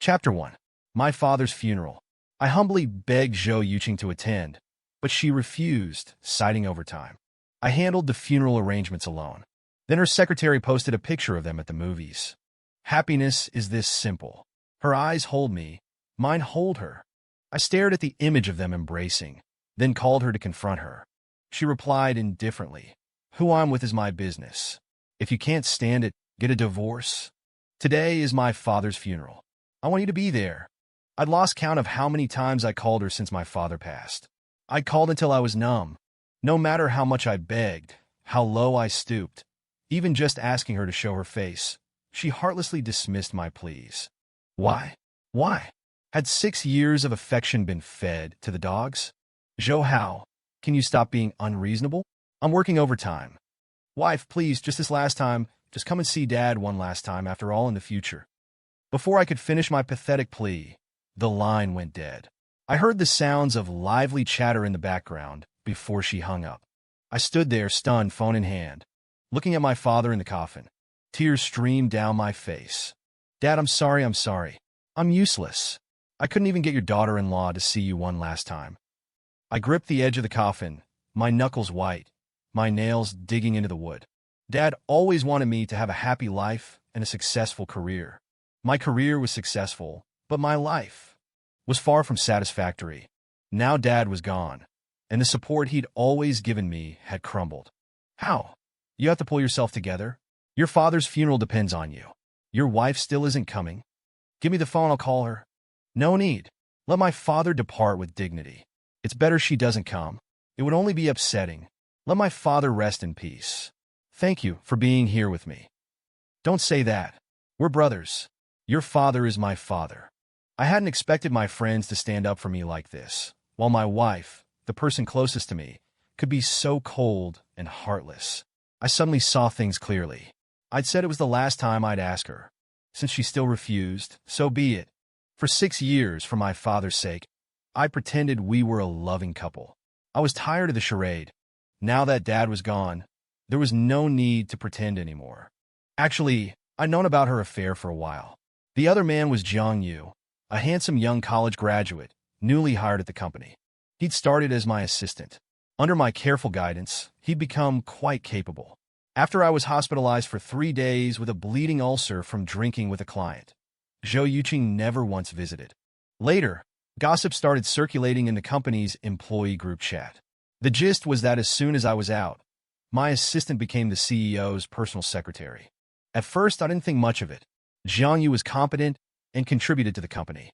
Chapter 1. My father's funeral. I humbly begged Zhou Yuqing to attend, but she refused, citing overtime. I handled the funeral arrangements alone. Then her secretary posted a picture of them at the movies. Happiness is this simple. Her eyes hold me, mine hold her. I stared at the image of them embracing, then called her to confront her. She replied indifferently, "Who I'm with is my business. If you can't stand it, get a divorce." Today is my father's funeral. I want you to be there. I'd lost count of how many times I called her since my father passed. I called until I was numb. No matter how much I begged, how low I stooped, even just asking her to show her face, she heartlessly dismissed my pleas. Why? Why? Had 6 years of affection been fed to the dogs? Zhou, how? Can you stop being unreasonable? I'm working overtime. Wife, please, just this last time, just come and see Dad one last time after all in the future. Before I could finish my pathetic plea, the line went dead. I heard the sounds of lively chatter in the background before she hung up. I stood there, stunned, phone in hand, looking at my father in the coffin. Tears streamed down my face. Dad, I'm sorry. I'm useless. I couldn't even get your daughter-in-law to see you one last time. I gripped the edge of the coffin, my knuckles white, my nails digging into the wood. Dad always wanted me to have a happy life and a successful career. My career was successful, but my life was far from satisfactory. Now Dad was gone, and the support he'd always given me had crumbled. How? You have to pull yourself together. Your father's funeral depends on you. Your wife still isn't coming. Give me the phone, I'll call her. No need. Let my father depart with dignity. It's better she doesn't come. It would only be upsetting. Let my father rest in peace. Thank you for being here with me. Don't say that. We're brothers. Your father is my father. I hadn't expected my friends to stand up for me like this, while my wife, the person closest to me, could be so cold and heartless. I suddenly saw things clearly. I'd said it was the last time I'd ask her. Since she still refused, so be it. For 6 years, for my father's sake, I pretended we were a loving couple. I was tired of the charade. Now that Dad was gone, there was no need to pretend anymore. Actually, I'd known about her affair for a while. The other man was Zhang Yu, a handsome young college graduate, newly hired at the company. He'd started as my assistant. Under my careful guidance, he'd become quite capable. After I was hospitalized for 3 days with a bleeding ulcer from drinking with a client, Zhou Yuqing never once visited. Later, gossip started circulating in the company's employee group chat. The gist was that as soon as I was out, my assistant became the CEO's personal secretary. At first, I didn't think much of it. Zhang Yu was competent and contributed to the company.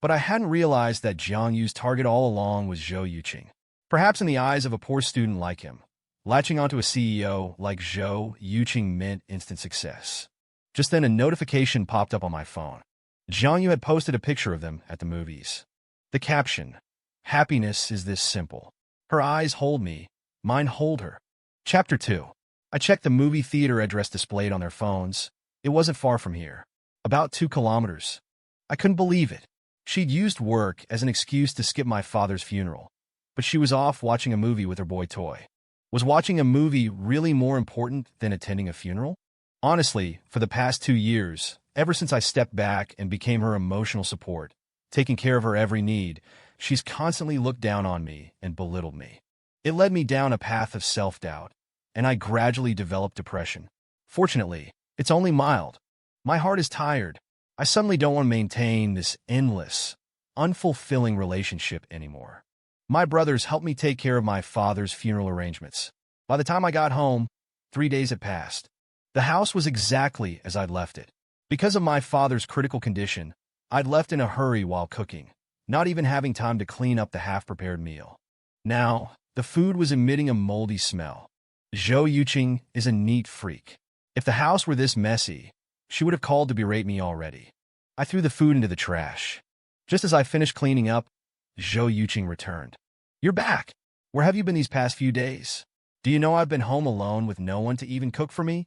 But I hadn't realized that Zhang Yu's target all along was Zhou Yuqing. Perhaps in the eyes of a poor student like him, latching onto a CEO like Zhou Yuqing meant instant success. Just then a notification popped up on my phone. Zhang Yu had posted a picture of them at the movies. The caption, "Happiness is this simple. Her eyes hold me, mine hold her." Chapter 2. I checked the movie theater address displayed on their phones. It wasn't far from here. About 2 kilometers. I couldn't believe it. She'd used work as an excuse to skip my father's funeral. But she was off watching a movie with her boy toy. Was watching a movie really more important than attending a funeral? Honestly, for the past 2 years, ever since I stepped back and became her emotional support, taking care of her every need, she's constantly looked down on me and belittled me. It led me down a path of self-doubt, and I gradually developed depression. Fortunately, it's only mild. My heart is tired. I suddenly don't want to maintain this endless, unfulfilling relationship anymore. My brothers helped me take care of my father's funeral arrangements. By the time I got home, 3 days had passed. The house was exactly as I'd left it. Because of my father's critical condition, I'd left in a hurry while cooking, not even having time to clean up the half-prepared meal. Now, the food was emitting a moldy smell. Zhou Yuqing is a neat freak. If the house were this messy, she would have called to berate me already. I threw the food into the trash. Just as I finished cleaning up, Zhou Yuqing returned. "You're back. Where have you been these past few days? Do you know I've been home alone with no one to even cook for me?"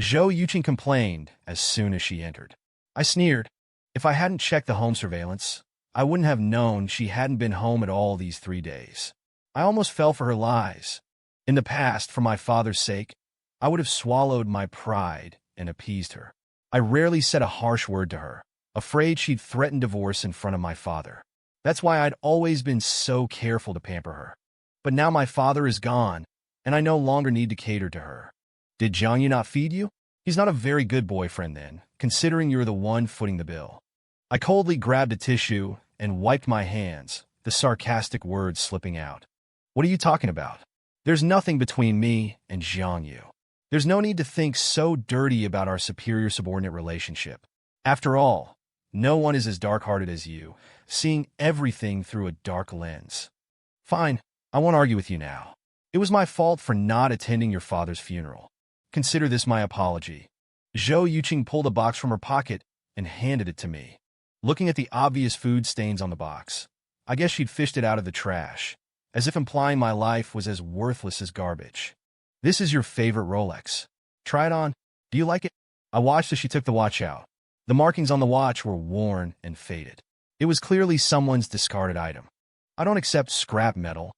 Zhou Yuqing complained as soon as she entered. I sneered. If I hadn't checked the home surveillance, I wouldn't have known she hadn't been home at all these 3 days. I almost fell for her lies. In the past, for my father's sake, I would have swallowed my pride and appeased her. I rarely said a harsh word to her. afraid she'd threaten divorce in front of my father. That's why I'd always been so careful to pamper her. But now my father is gone, and I no longer need to cater to her. Did Zhang Yu not feed you? He's not a very good boyfriend then, considering you're the one footing the bill. I coldly grabbed a tissue and wiped my hands, the sarcastic words slipping out. What are you talking about? There's nothing between me and Zhang Yu. There's no need to think so dirty about our superior-subordinate relationship. After all, no one is as dark-hearted as you, seeing everything through a dark lens. Fine, I won't argue with you now. It was my fault for not attending your father's funeral. Consider this my apology. Zhou Yuqing pulled a box from her pocket and handed it to me. Looking at the obvious food stains on the box, I guess she'd fished it out of the trash, as if implying my life was as worthless as garbage. This is your favorite Rolex. Try it on. Do you like it? I watched as she took the watch out. The markings on the watch were worn and faded. It was clearly someone's discarded item. I don't accept scrap metal.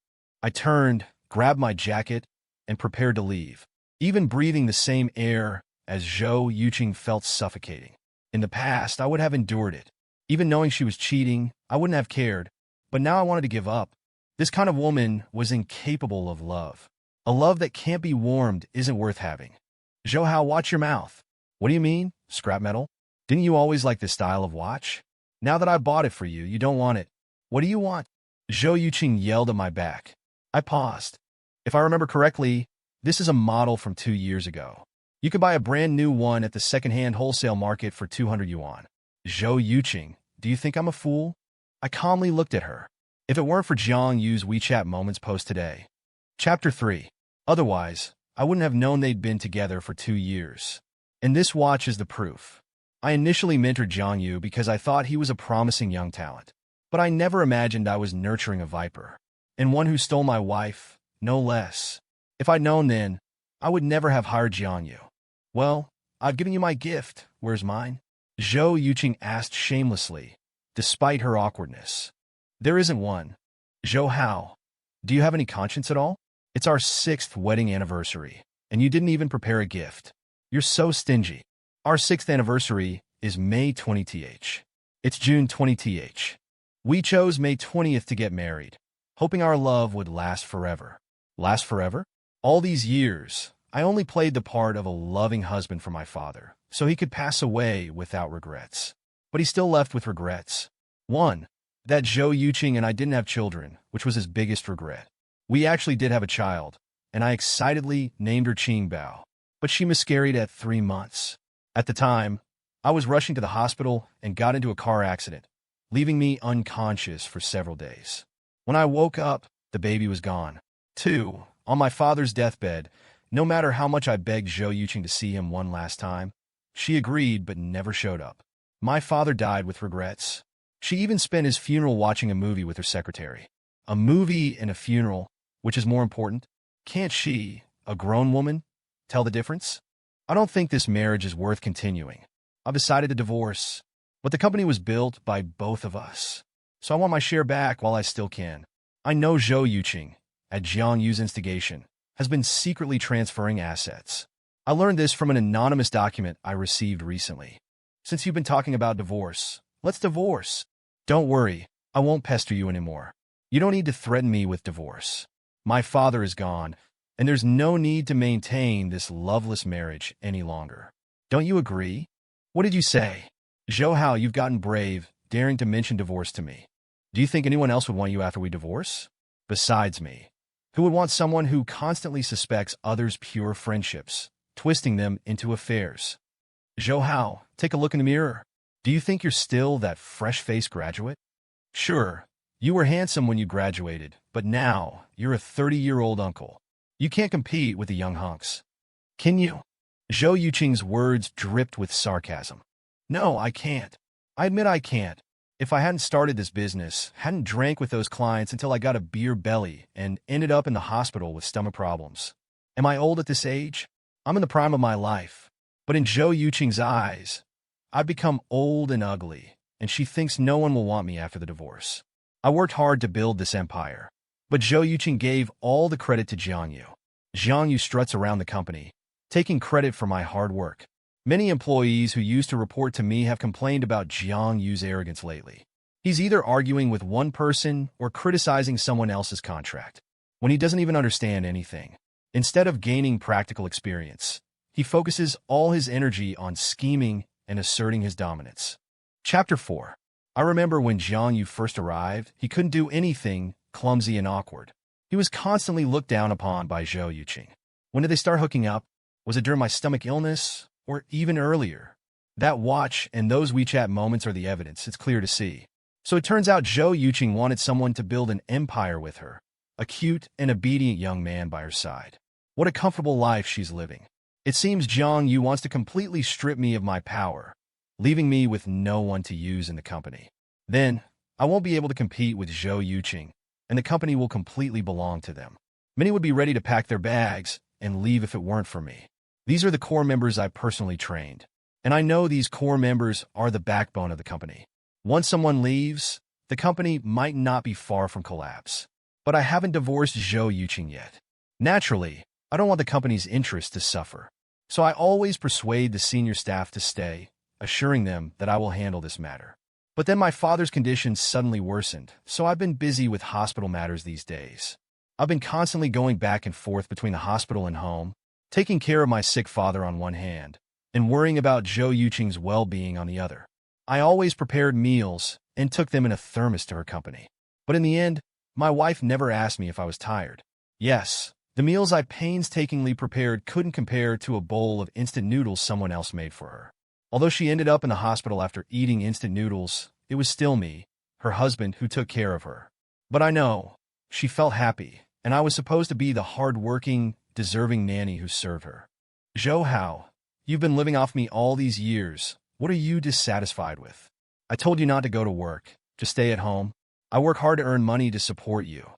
I turned, grabbed my jacket, and prepared to leave. Even breathing the same air as Zhou Yuqing felt suffocating. In the past, I would have endured it. Even knowing she was cheating, I wouldn't have cared. But now I wanted to give up. This kind of woman was incapable of love. A love that can't be warmed isn't worth having. Zhou Hao, watch your mouth. What do you mean? Scrap metal? Didn't you always like this style of watch? Now that I bought it for you, you don't want it. What do you want? Zhou Yuqing yelled at my back. I paused. If I remember correctly, this is a model from 2 years ago. You could buy a brand new one at the second-hand wholesale market for 200 yuan. Zhou Yuqing, do you think I'm a fool? I calmly looked at her. If it weren't for Zhang Yu's WeChat Moments post today. Chapter 3. Otherwise, I wouldn't have known they'd been together for 2 years. And this watch is the proof. I initially mentored Zhang Yu because I thought he was a promising young talent. But I never imagined I was nurturing a viper. And one who stole my wife, no less. If I'd known then, I would never have hired Zhang Yu. Well, I've given you my gift. Where's mine? Zhou Yuqing asked shamelessly, despite her awkwardness. There isn't one. Zhou Hao, do you have any conscience at all? It's our 6th wedding anniversary, and you didn't even prepare a gift. You're so stingy. Our 6th anniversary is May 20th. It's June 20th. We chose May 20th to get married, hoping our love would last forever. Last forever? All these years, I only played the part of a loving husband for my father, so he could pass away without regrets. But he's still left with regrets. 1. That Zhou Yuqing and I didn't have children, which was his biggest regret. We actually did have a child, and I excitedly named her Qingbao, but she miscarried at 3 months. At the time, I was rushing to the hospital and got into a car accident, leaving me unconscious for several days. When I woke up, the baby was gone. 2. On my father's deathbed, no matter how much I begged Zhou Yuqing to see him one last time, she agreed but never showed up. My father died with regrets. She even spent his funeral watching a movie with her secretary. A movie and a funeral, which is more important? Can't she, a grown woman, tell the difference? I don't think this marriage is worth continuing. I've decided to divorce. But the company was built by both of us. So I want my share back while I still can. I know Zhou Yuqing, at Zhang Yu's instigation, has been secretly transferring assets. I learned this from an anonymous document I received recently. Since you've been talking about divorce, let's divorce. Don't worry, I won't pester you anymore. You don't need to threaten me with divorce. My father is gone, and there's no need to maintain this loveless marriage any longer. Don't you agree? What did you say? Zhou Hao, you've gotten brave, daring to mention divorce to me. Do you think anyone else would want you after we divorce? Besides me. Who would want someone who constantly suspects others' pure friendships, twisting them into affairs? Zhou Hao, take a look in the mirror. Do you think you're still that fresh-faced graduate? Sure, you were handsome when you graduated, but now you're a 30-year-old uncle. You can't compete with the young hunks. Can you? Zhou Yuqing's words dripped with sarcasm. No, I can't. I admit I can't. If I hadn't started this business, hadn't drank with those clients until I got a beer belly and ended up in the hospital with stomach problems. Am I old at this age? I'm in the prime of my life. But in Zhou Yuqing's eyes, I've become old and ugly, and she thinks no one will want me after the divorce. I worked hard to build this empire, but Zhou Yuqing gave all the credit to Zhang Yu. Zhang Yu struts around the company, taking credit for my hard work. Many employees who used to report to me have complained about Jiang Yu's arrogance lately. He's either arguing with one person or criticizing someone else's contract, when he doesn't even understand anything. Instead of gaining practical experience, he focuses all his energy on scheming and asserting his dominance. Chapter 4. I remember when Jiang Yu first arrived, he couldn't do anything, clumsy and awkward. He was constantly looked down upon by Zhou Yuqing. When did they start hooking up? Was it during my stomach illness? Or even earlier? That watch and those WeChat moments are the evidence, it's clear to see. So it turns out Zhou Yuqing wanted someone to build an empire with her, a cute and obedient young man by her side. What a comfortable life she's living. It seems Jiang Yu wants to completely strip me of my power, leaving me with no one to use in the company. Then, I won't be able to compete with Zhou Yuqing, and the company will completely belong to them. Many would be ready to pack their bags and leave if it weren't for me. These are the core members I personally trained, and I know these core members are the backbone of the company. Once someone leaves, the company might not be far from collapse. But I haven't divorced Zhou Yuqing yet. Naturally, I don't want the company's interests to suffer. So I always persuade the senior staff to stay, assuring them that I will handle this matter. But then my father's condition suddenly worsened, so I've been busy with hospital matters these days. I've been constantly going back and forth between the hospital and home, taking care of my sick father on one hand, and worrying about Zhou Yuqing's well-being on the other. I always prepared meals and took them in a thermos to her company. But in the end, my wife never asked me if I was tired. Yes, the meals I painstakingly prepared couldn't compare to a bowl of instant noodles someone else made for her. Although she ended up in the hospital after eating instant noodles, it was still me, her husband, who took care of her. But I know, she felt happy, and I was supposed to be the hard-working, deserving nanny who served her. Zhou Hao, you've been living off me all these years. What are you dissatisfied with? I told you not to go to work, to stay at home. I work hard to earn money to support you.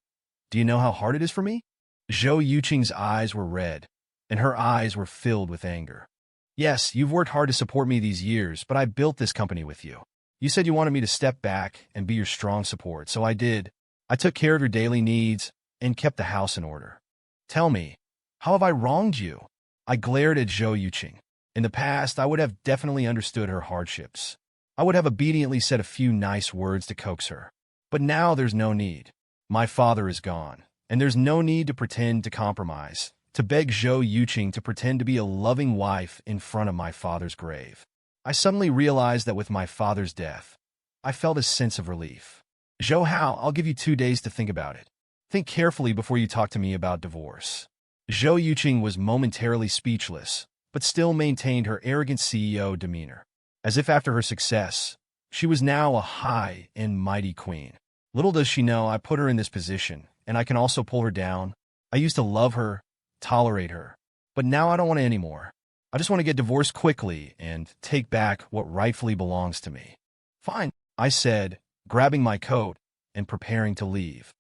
Do you know how hard it is for me? Zhou Yuqing's eyes were red, and her eyes were filled with anger. Yes, you've worked hard to support me these years, but I built this company with you. You said you wanted me to step back and be your strong support, so I did. I took care of your daily needs and kept the house in order. Tell me, how have I wronged you? I glared at Zhou Yuqing. In the past, I would have definitely understood her hardships. I would have obediently said a few nice words to coax her. But now there's no need. My father is gone, and there's no need to pretend to compromise, to beg Zhou Yuqing to pretend to be a loving wife in front of my father's grave. I suddenly realized that with my father's death, I felt a sense of relief. Zhou Hao, I'll give you 2 days to think about it. Think carefully before you talk to me about divorce. Zhou Yuqing was momentarily speechless, but still maintained her arrogant CEO demeanor. As if after her success, she was now a high and mighty queen. Little does she know I put her in this position, and I can also pull her down. I used to love her, tolerate her, but now I don't want it anymore. I just want to get divorced quickly and take back what rightfully belongs to me. Fine, I said, grabbing my coat and preparing to leave.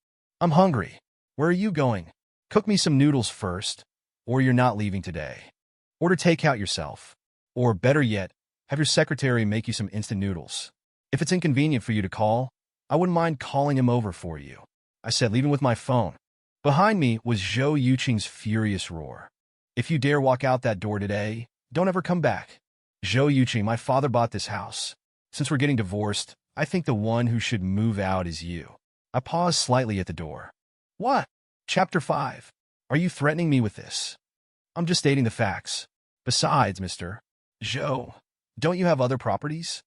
I'm hungry. Where are you going? Cook me some noodles first, or you're not leaving today. Order takeout yourself. Or better yet, have your secretary make you some instant noodles. If it's inconvenient for you to call, I wouldn't mind calling him over for you. I said, leaving with my phone. Behind me was Zhou Yuqing's furious roar. If you dare walk out that door today, don't ever come back. Zhou Yuqing, my father bought this house. Since we're getting divorced, I think the one who should move out is you. I paused slightly at the door. What? Chapter 5. Are you threatening me with this? I'm just stating the facts. Besides, Mr. Zhou, don't you have other properties?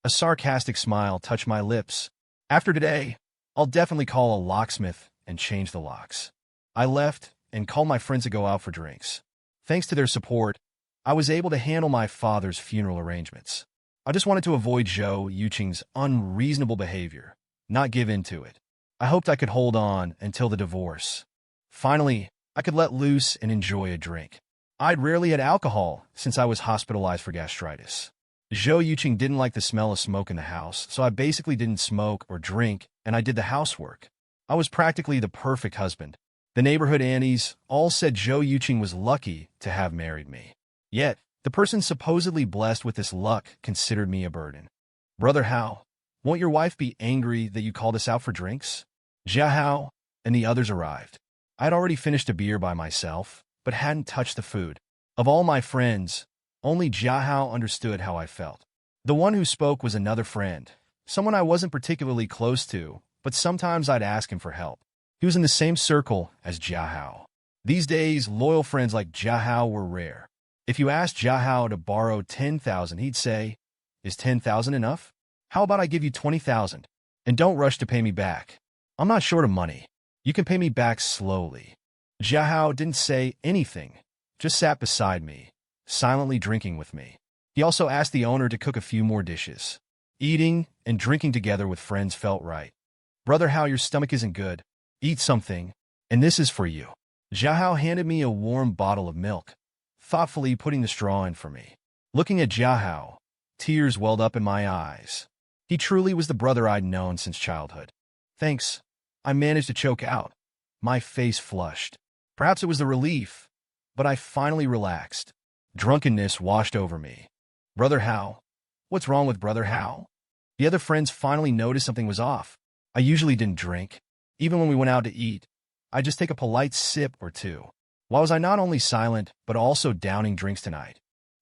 A sarcastic smile touched my lips. After today, I'll definitely call a locksmith and change the locks. I left and called my friends to go out for drinks. Thanks to their support, I was able to handle my father's funeral arrangements. I just wanted to avoid Zhou Yuqing's unreasonable behavior, not give in to it. I hoped I could hold on until the divorce. Finally, I could let loose and enjoy a drink. I'd rarely had alcohol since I was hospitalized for gastritis. Zhou Yuqing didn't like the smell of smoke in the house, so I basically didn't smoke or drink, and I did the housework. I was practically the perfect husband. The neighborhood aunties all said Zhou Yuqing was lucky to have married me. Yet, the person supposedly blessed with this luck considered me a burden. Brother Hao, won't your wife be angry that you called us out for drinks? Jia Hao and the others arrived. I had already finished a beer by myself, but hadn't touched the food. Of all my friends, Only Jiahao understood how I felt. The one who spoke was another friend, someone I wasn't particularly close to, but sometimes I'd ask him for help. He was in the same circle as Jiahao. These days, loyal friends like Jiahao were rare. If you asked Jiahao to borrow 10,000, he'd say, "Is 10,000 enough? How about I give you 20,000? And don't rush to pay me back. I'm not short of money. You can pay me back slowly." Jiahao didn't say anything, just sat beside me, silently drinking with me. He also asked the owner to cook a few more dishes. Eating and drinking together with friends felt right. "Brother Hao, your stomach isn't good. Eat something, and this is for you." Jiahao handed me a warm bottle of milk, thoughtfully putting the straw in for me. Looking at Jiahao, tears welled up in my eyes. He truly was the brother I'd known since childhood. "Thanks," I managed to choke out. My face flushed. Perhaps it was the relief, but I finally relaxed. Drunkenness washed over me. "Brother Hao? What's wrong with Brother Hao?" The other friends finally noticed something was off. I usually didn't drink. Even when we went out to eat, I'd just take a polite sip or two. Why was I not only silent, but also downing drinks tonight?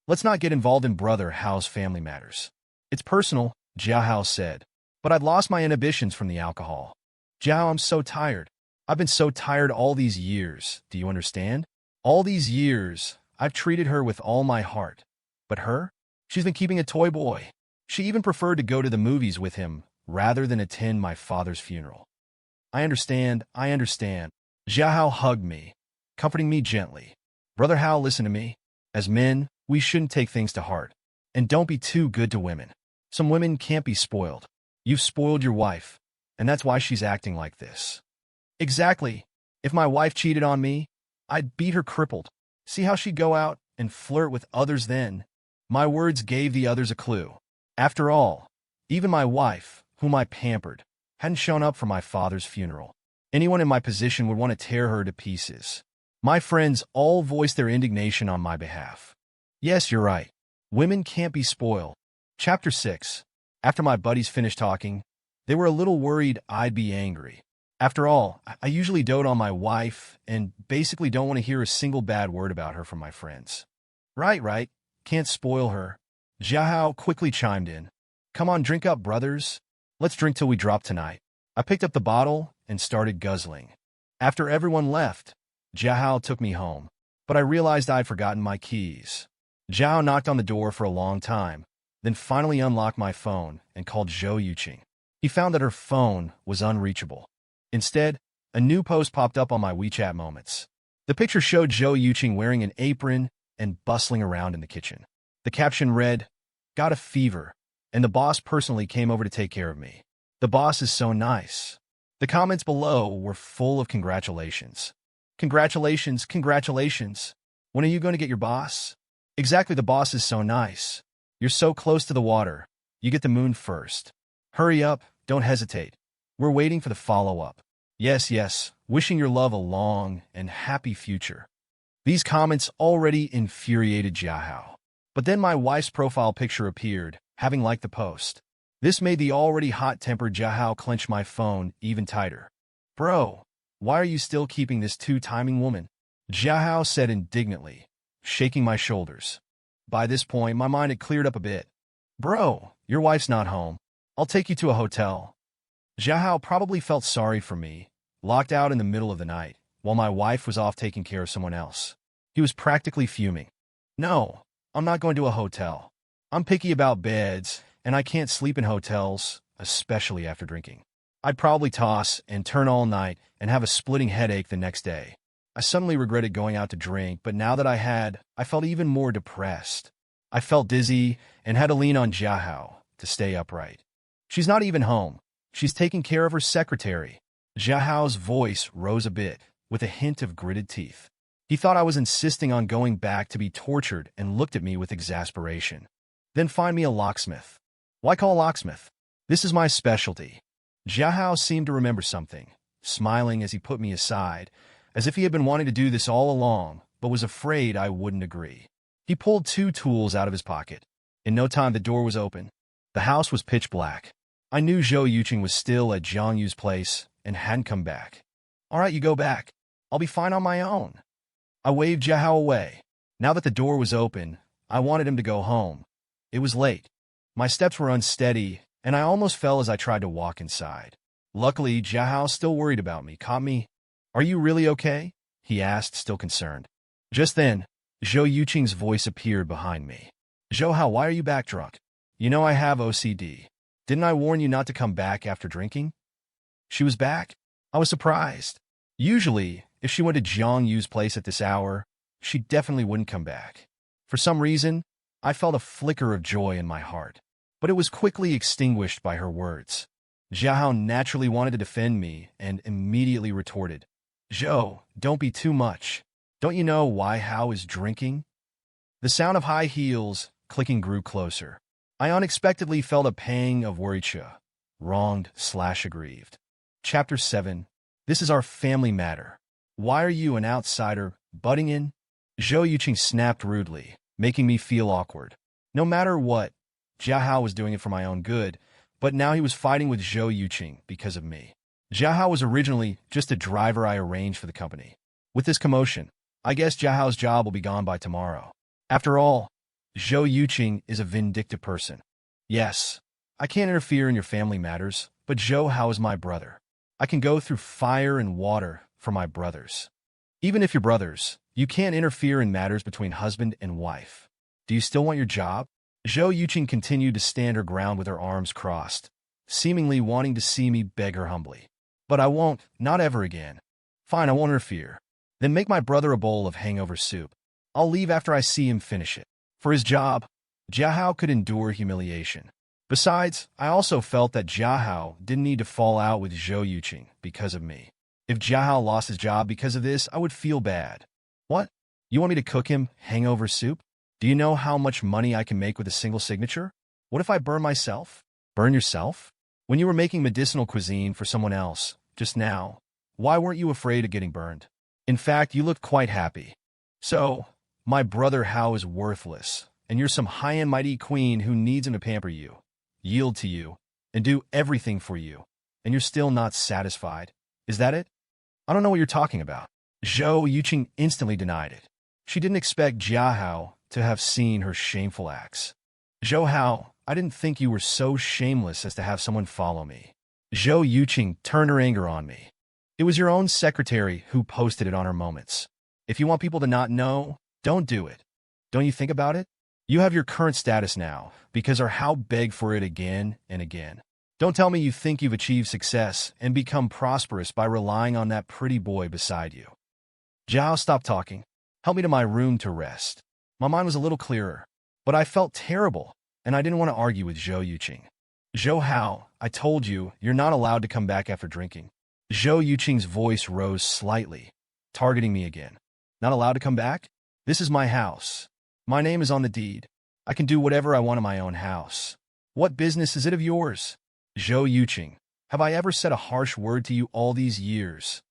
"Let's not get involved in Brother Hao's family matters. It's personal," Jiahao said. But I'd lost my inhibitions from the alcohol. "Jiahao, I'm so tired. I've been so tired all these years. Do you understand? All these years, I've treated her with all my heart. But her? She's been keeping a toy boy. She even preferred to go to the movies with him rather than attend my father's funeral." I understand. Jiahao hugged me, comforting me gently. "Brother Hao, listen to me. As men, we shouldn't take things to heart. And don't be too good to women. Some women can't be spoiled. You've spoiled your wife, and that's why she's acting like this." "Exactly. If my wife cheated on me, I'd beat her crippled. See how she'd go out and flirt with others then?" My words gave the others a clue. After all, even my wife, whom I pampered, hadn't shown up for my father's funeral. Anyone in my position would want to tear her to pieces. My friends all voiced their indignation on my behalf. "Yes, you're right. Women can't be spoiled." Chapter 6. After my buddies finished talking, they were a little worried I'd be angry. After all, I usually dote on my wife and basically don't want to hear a single bad word about her from my friends. Right. Can't spoil her." Jiahao quickly chimed in. "Come on, drink up, brothers. Let's drink till we drop tonight." I picked up the bottle and started guzzling. After everyone left, Jiahao took me home, but I realized I'd forgotten my keys. Jiahao knocked on the door for a long time, then finally unlocked my phone and called Zhou Yuqing. He found that her phone was unreachable. Instead, a new post popped up on my WeChat moments. The picture showed Zhou Yuqing wearing an apron and bustling around in the kitchen. The caption read, "Got a fever, and the boss personally came over to take care of me. The boss is so nice." The comments below were full of congratulations. Congratulations. When are you going to get your boss?" "Exactly, the boss is so nice. You're so close to the water. You get the moon first. Hurry up, don't hesitate. We're waiting for the follow-up. Yes, wishing your love a long and happy future." These comments already infuriated Jiahao. But then my wife's profile picture appeared, having liked the post. This made the already hot-tempered Jiahao clench my phone even tighter. "Bro, why are you still keeping this two-timing woman?" Jiahao said indignantly, shaking my shoulders. By this point, my mind had cleared up a bit. "Bro, your wife's not home. I'll take you to a hotel." Jiahao probably felt sorry for me, locked out in the middle of the night, while my wife was off taking care of someone else. He was practically fuming. "No, I'm not going to a hotel. I'm picky about beds, and I can't sleep in hotels, especially after drinking. I'd probably toss and turn all night and have a splitting headache the next day." I suddenly regretted going out to drink, but now that I felt even more depressed. I felt dizzy and had to lean on Jiahao to stay upright. "She's not even home. She's taking care of her secretary." Jiahao's voice rose a bit, with a hint of gritted teeth. He thought I was insisting on going back to be tortured and looked at me with exasperation. "Then find me a locksmith." "Why call a locksmith? This is my specialty." Jiahao seemed to remember something, smiling as he put me aside, as if he had been wanting to do this all along, but was afraid I wouldn't agree. He pulled 2 tools out of his pocket. In no time, the door was open. The house was pitch black. I knew Zhou Yuqing was still at Zhang Yu's place and hadn't come back. "All right, you go back. I'll be fine on my own." I waved Jiahao away. Now that the door was open, I wanted him to go home. It was late. My steps were unsteady, and I almost fell as I tried to walk inside. Luckily, Jiahao, still worried about me, caught me. "Are you really okay?" he asked, still concerned. Just then, Zhou Yuqing's voice appeared behind me. "Zhou, why are you back drunk? You know I have OCD. Didn't I warn you not to come back after drinking?" She was back? I was surprised. Usually, if she went to Jiang Yu's place at this hour, she definitely wouldn't come back. For some reason, I felt a flicker of joy in my heart, but it was quickly extinguished by her words. Jiahao naturally wanted to defend me and immediately retorted, "Zhou, don't be too much. Don't you know why Hao is drinking?" The sound of high heels clicking grew closer. I unexpectedly felt a pang of worry. Wronged/aggrieved. Chapter 7. This is our family matter. Why are you, an outsider, butting in? Zhou Yuqing snapped rudely, making me feel awkward. No matter what, Jiahao was doing it for my own good, but now he was fighting with Zhou Yuqing because of me. Jiahao was originally just a driver I arranged for the company. With this commotion, I guess Jiahao's job will be gone by tomorrow. After all, Zhou Yuqing is a vindictive person. Yes, I can't interfere in your family matters, but Zhou Hao is my brother. I can go through fire and water for my brothers. Even if you're brothers, you can't interfere in matters between husband and wife. Do you still want your job? Zhou Yuqing continued to stand her ground with her arms crossed, seemingly wanting to see me beg her humbly. But I won't, not ever again. Fine, I won't interfere. Then make my brother a bowl of hangover soup. I'll leave after I see him finish it. For his job, Jiahao could endure humiliation. Besides, I also felt that Jiahao didn't need to fall out with Zhou Yuqing because of me. If Jiahao lost his job because of this, I would feel bad. What? You want me to cook him hangover soup? Do you know how much money I can make with a single signature? What if I burn myself? Burn yourself? When you were making medicinal cuisine for someone else, just now, why weren't you afraid of getting burned? In fact, you looked quite happy. So, my brother Hao is worthless, and you're some high and mighty queen who needs him to pamper you, yield to you, and do everything for you, and you're still not satisfied. Is that it? I don't know what you're talking about. Zhou Yuqing instantly denied it. She didn't expect Jiahao to have seen her shameful acts. Zhou Hao, I didn't think you were so shameless as to have someone follow me. Zhou Yuqing turned her anger on me. It was your own secretary who posted it on her moments. If you want people to not know, don't do it. Don't you think about it? You have your current status now, because our Hao begged for it again and again. Don't tell me you think you've achieved success and become prosperous by relying on that pretty boy beside you. Jiahao, stop talking. Help me to my room to rest. My mind was a little clearer, but I felt terrible, and I didn't want to argue with Zhou Yuqing. Zhou Hao, I told you, you're not allowed to come back after drinking. Zhou Yuqing's voice rose slightly, targeting me again. Not allowed to come back? This is my house. My name is on the deed. I can do whatever I want in my own house. What business is it of yours? Zhou Yuqing, have I ever said a harsh word to you all these years?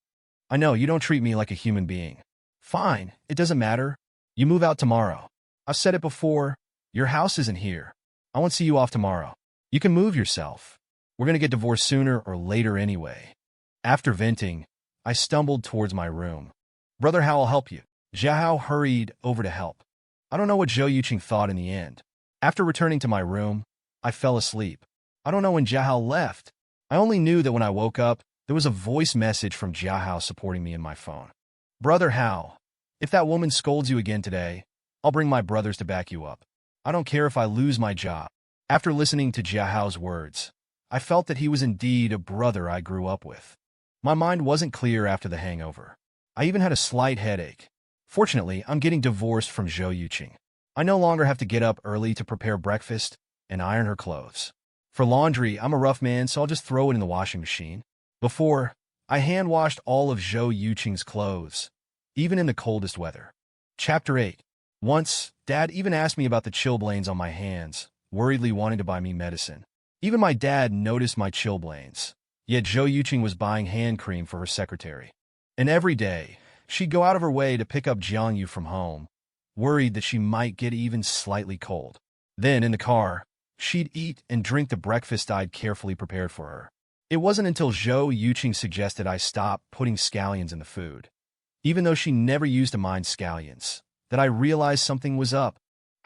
I know you don't treat me like a human being. Fine, it doesn't matter. You move out tomorrow. I've said it before. Your house isn't here. I won't see you off tomorrow. You can move yourself. We're going to get divorced sooner or later anyway. After venting, I stumbled towards my room. Brother Hao will help you. Jiahao hurried over to help. I don't know what Zhou Yuqing thought in the end. After returning to my room, I fell asleep. I don't know when Jiahao left. I only knew that when I woke up, there was a voice message from Jiahao supporting me in my phone. Brother Hao, if that woman scolds you again today, I'll bring my brothers to back you up. I don't care if I lose my job. After listening to Jiahao's words, I felt that he was indeed a brother I grew up with. My mind wasn't clear after the hangover. I even had a slight headache. Fortunately, I'm getting divorced from Zhou Yuqing. I no longer have to get up early to prepare breakfast and iron her clothes. For laundry, I'm a rough man, so I'll just throw it in the washing machine. Before, I hand-washed all of Zhou Yuqing's clothes, even in the coldest weather. Chapter 8. Once, Dad even asked me about the chilblains on my hands, worriedly wanting to buy me medicine. Even my dad noticed my chilblains, yet Zhou Yuqing was buying hand cream for her secretary. And every day, she'd go out of her way to pick up Jiang Yu from home, worried that she might get even slightly cold. Then, in the car, she'd eat and drink the breakfast I'd carefully prepared for her. It wasn't until Zhou Yuqing suggested I stop putting scallions in the food, even though she never used to mind scallions, that I realized something was up.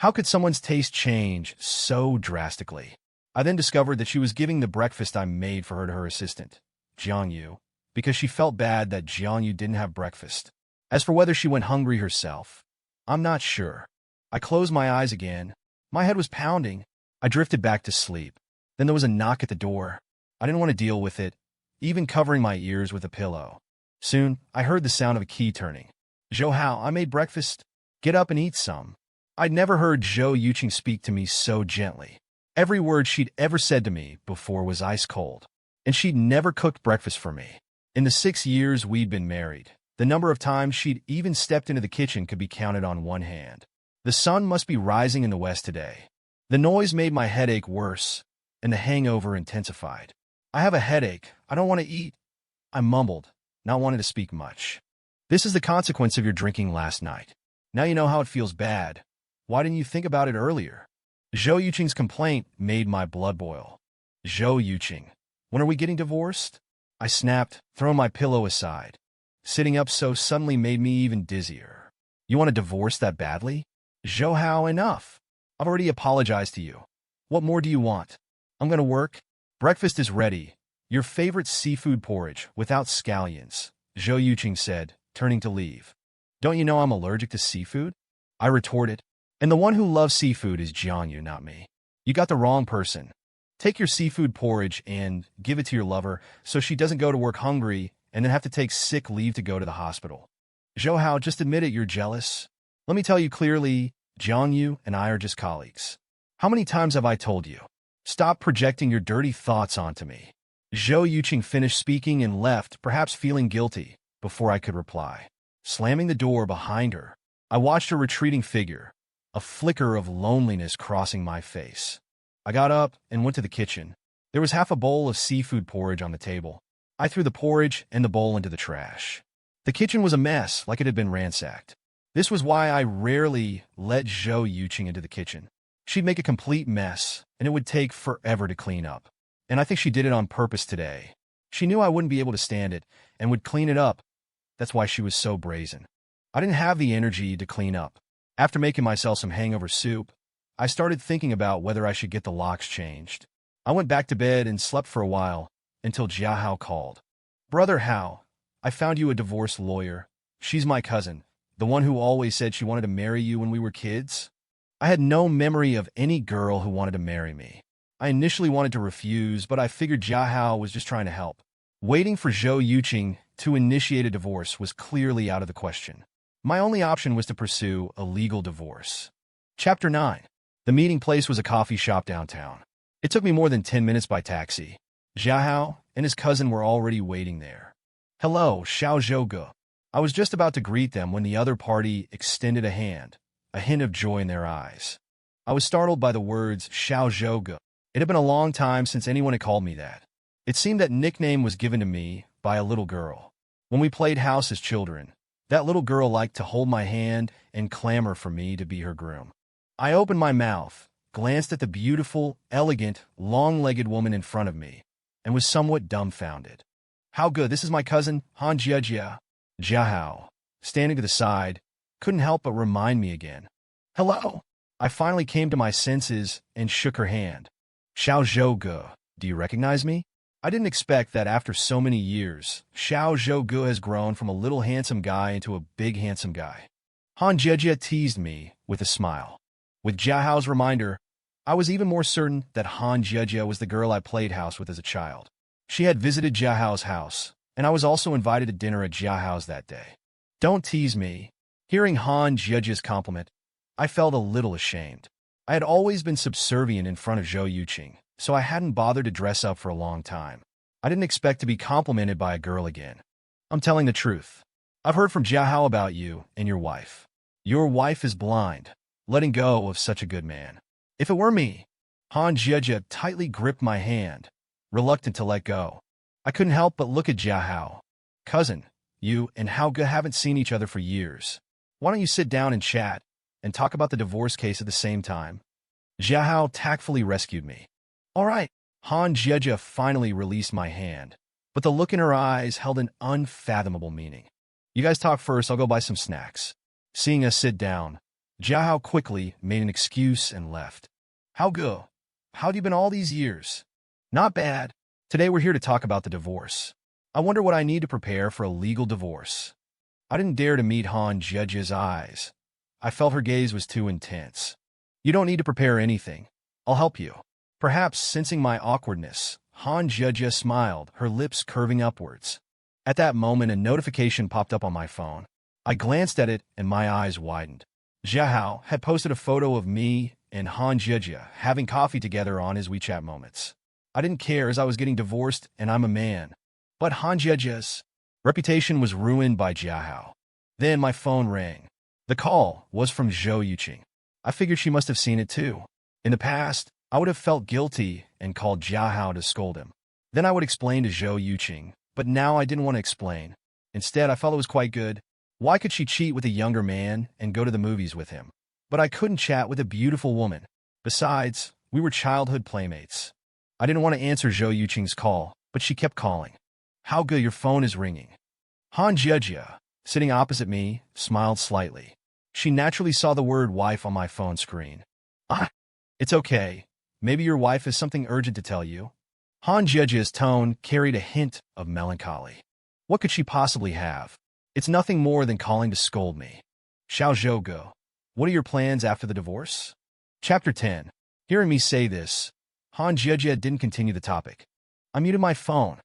How could someone's taste change so drastically? I then discovered that she was giving the breakfast I made for her to her assistant, Jiangyu, because she felt bad that Jiangyu didn't have breakfast. As for whether she went hungry herself, I'm not sure. I closed my eyes again. My head was pounding. I drifted back to sleep. Then there was a knock at the door. I didn't want to deal with it, even covering my ears with a pillow. Soon, I heard the sound of a key turning. Zhou Hao, I made breakfast. Get up and eat some. I'd never heard Zhou Yuqing speak to me so gently. Every word she'd ever said to me before was ice cold. And she'd never cooked breakfast for me. In the 6 years we'd been married, the number of times she'd even stepped into the kitchen could be counted on one hand. The sun must be rising in the west today. The noise made my headache worse, and the hangover intensified. I have a headache. I don't want to eat. I mumbled, not wanting to speak much. This is the consequence of your drinking last night. Now you know how it feels bad. Why didn't you think about it earlier? Zhou Yuqing's complaint made my blood boil. Zhou Yuqing, when are we getting divorced? I snapped, throwing my pillow aside. Sitting up so suddenly made me even dizzier. You want a divorce that badly? Zhou Hao, enough. I've already apologized to you. What more do you want? I'm going to work. Breakfast is ready. Your favorite seafood porridge, without scallions, Zhou Yuqing said, turning to leave. Don't you know I'm allergic to seafood? I retorted. And the one who loves seafood is Jiangyu, not me. You got the wrong person. Take your seafood porridge and give it to your lover so she doesn't go to work hungry and then have to take sick leave to go to the hospital. Zhou Hao, just admit it, you're jealous. Let me tell you clearly, Jiangyu and I are just colleagues. How many times have I told you? Stop projecting your dirty thoughts onto me. Zhou Yuqing finished speaking and left, perhaps feeling guilty, before I could reply. Slamming the door behind her, I watched her retreating figure, a flicker of loneliness crossing my face. I got up and went to the kitchen. There was half a bowl of seafood porridge on the table. I threw the porridge and the bowl into the trash. The kitchen was a mess, like it had been ransacked. This was why I rarely let Zhou Yuqing into the kitchen. She'd make a complete mess, and it would take forever to clean up. And I think she did it on purpose today. She knew I wouldn't be able to stand it, and would clean it up. That's why she was so brazen. I didn't have the energy to clean up. After making myself some hangover soup, I started thinking about whether I should get the locks changed. I went back to bed and slept for a while, until Jia Hao called. Brother Hao, I found you a divorce lawyer. She's my cousin, the one who always said she wanted to marry you when we were kids. I had no memory of any girl who wanted to marry me. I initially wanted to refuse, but I figured Jia Hao was just trying to help. Waiting for Zhou Yuqing to initiate a divorce was clearly out of the question. My only option was to pursue a legal divorce. Chapter 9. The meeting place was a coffee shop downtown. It took me more than 10 minutes by taxi. Jia Hao and his cousin were already waiting there. Hello, Xiao Zhouge. I was just about to greet them when the other party extended a hand, a hint of joy in their eyes. I was startled by the words Xiao Zhouge. It had been a long time since anyone had called me that. It seemed that nickname was given to me by a little girl. When we played house as children, that little girl liked to hold my hand and clamor for me to be her groom. I opened my mouth, glanced at the beautiful, elegant, long-legged woman in front of me, and was somewhat dumbfounded. How good, this is my cousin, Han Jiajia. Jia Hao, standing to the side, couldn't help but remind me again. Hello. I finally came to my senses and shook her hand. Xiao Zhouge, do you recognize me? I didn't expect that after so many years, Xiao Zhouge has grown from a little handsome guy into a big handsome guy. Han Jiajia teased me with a smile. With Jia Hao's reminder, I was even more certain that Han Jiajia was the girl I played house with as a child. She had visited Jia Hao's house, and I was also invited to dinner at Jia Hao's that day. Don't tease me. Hearing Han Jiajia's compliment, I felt a little ashamed. I had always been subservient in front of Zhou Yuqing, so I hadn't bothered to dress up for a long time. I didn't expect to be complimented by a girl again. I'm telling the truth. I've heard from Jia Hao about you and your wife. Your wife is blind, letting go of such a good man. If it were me, Han Jiajia tightly gripped my hand, reluctant to let go. I couldn't help but look at Jia Hao. Cousin, you and Hao Ge haven't seen each other for years. Why don't you sit down and chat, and talk about the divorce case at the same time? Jia Hao tactfully rescued me. All right. Han Jiajia finally released my hand, but the look in her eyes held an unfathomable meaning. You guys talk first, I'll go buy some snacks. Seeing us sit down, Jiahao quickly made an excuse and left. How go? How'd you been all these years? Not bad. Today we're here to talk about the divorce. I wonder what I need to prepare for a legal divorce. I didn't dare to meet Han Jiejia's eyes. I felt her gaze was too intense. You don't need to prepare anything. I'll help you. Perhaps sensing my awkwardness, Han Jiejia smiled, her lips curving upwards. At that moment, a notification popped up on my phone. I glanced at it and my eyes widened. Jiahao had posted a photo of me and Han Jiejia having coffee together on his WeChat moments. I didn't care as I was getting divorced and I'm a man. But Han Jiejia's reputation was ruined by Jiahao. Then my phone rang. The call was from Zhou Yuqing. I figured she must have seen it too. In the past, I would have felt guilty and called Jiahao to scold him. Then I would explain to Zhou Yuqing, but now I didn't want to explain. Instead, I felt it was quite good. Why could she cheat with a younger man and go to the movies with him? But I couldn't chat with a beautiful woman. Besides, we were childhood playmates. I didn't want to answer Zhou Yuqing's call, but she kept calling. How good, your phone is ringing. Han Jiejia, sitting opposite me, smiled slightly. She naturally saw the word wife on my phone screen. Ah, it's okay. Maybe your wife has something urgent to tell you. Han Jiejia's tone carried a hint of melancholy. What could she possibly have? It's nothing more than calling to scold me. Xiao Zhouge, what are your plans after the divorce? Chapter 10. Hearing me say this, Han Jiejia didn't continue the topic. I muted my phone.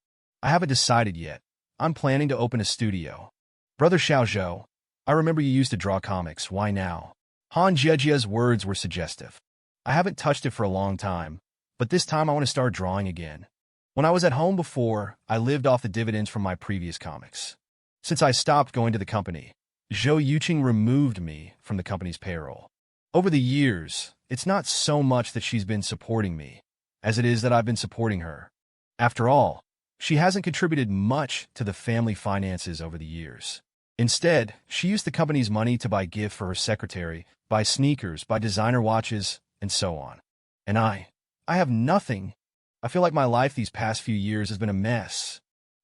I haven't decided yet. I'm planning to open a studio. Brother Xiao Zhou, I remember you used to draw comics. Why now? Han Jiejia's words were suggestive. I haven't touched it for a long time, but this time I want to start drawing again. When I was at home before, I lived off the dividends from my previous comics. Since I stopped going to the company, Zhou Yuqing removed me from the company's payroll. Over the years, it's not so much that she's been supporting me, as it is that I've been supporting her. After all, she hasn't contributed much to the family finances over the years. Instead, she used the company's money to buy gifts for her secretary, buy sneakers, buy designer watches, and so on. And I have nothing. I feel like my life these past few years has been a mess.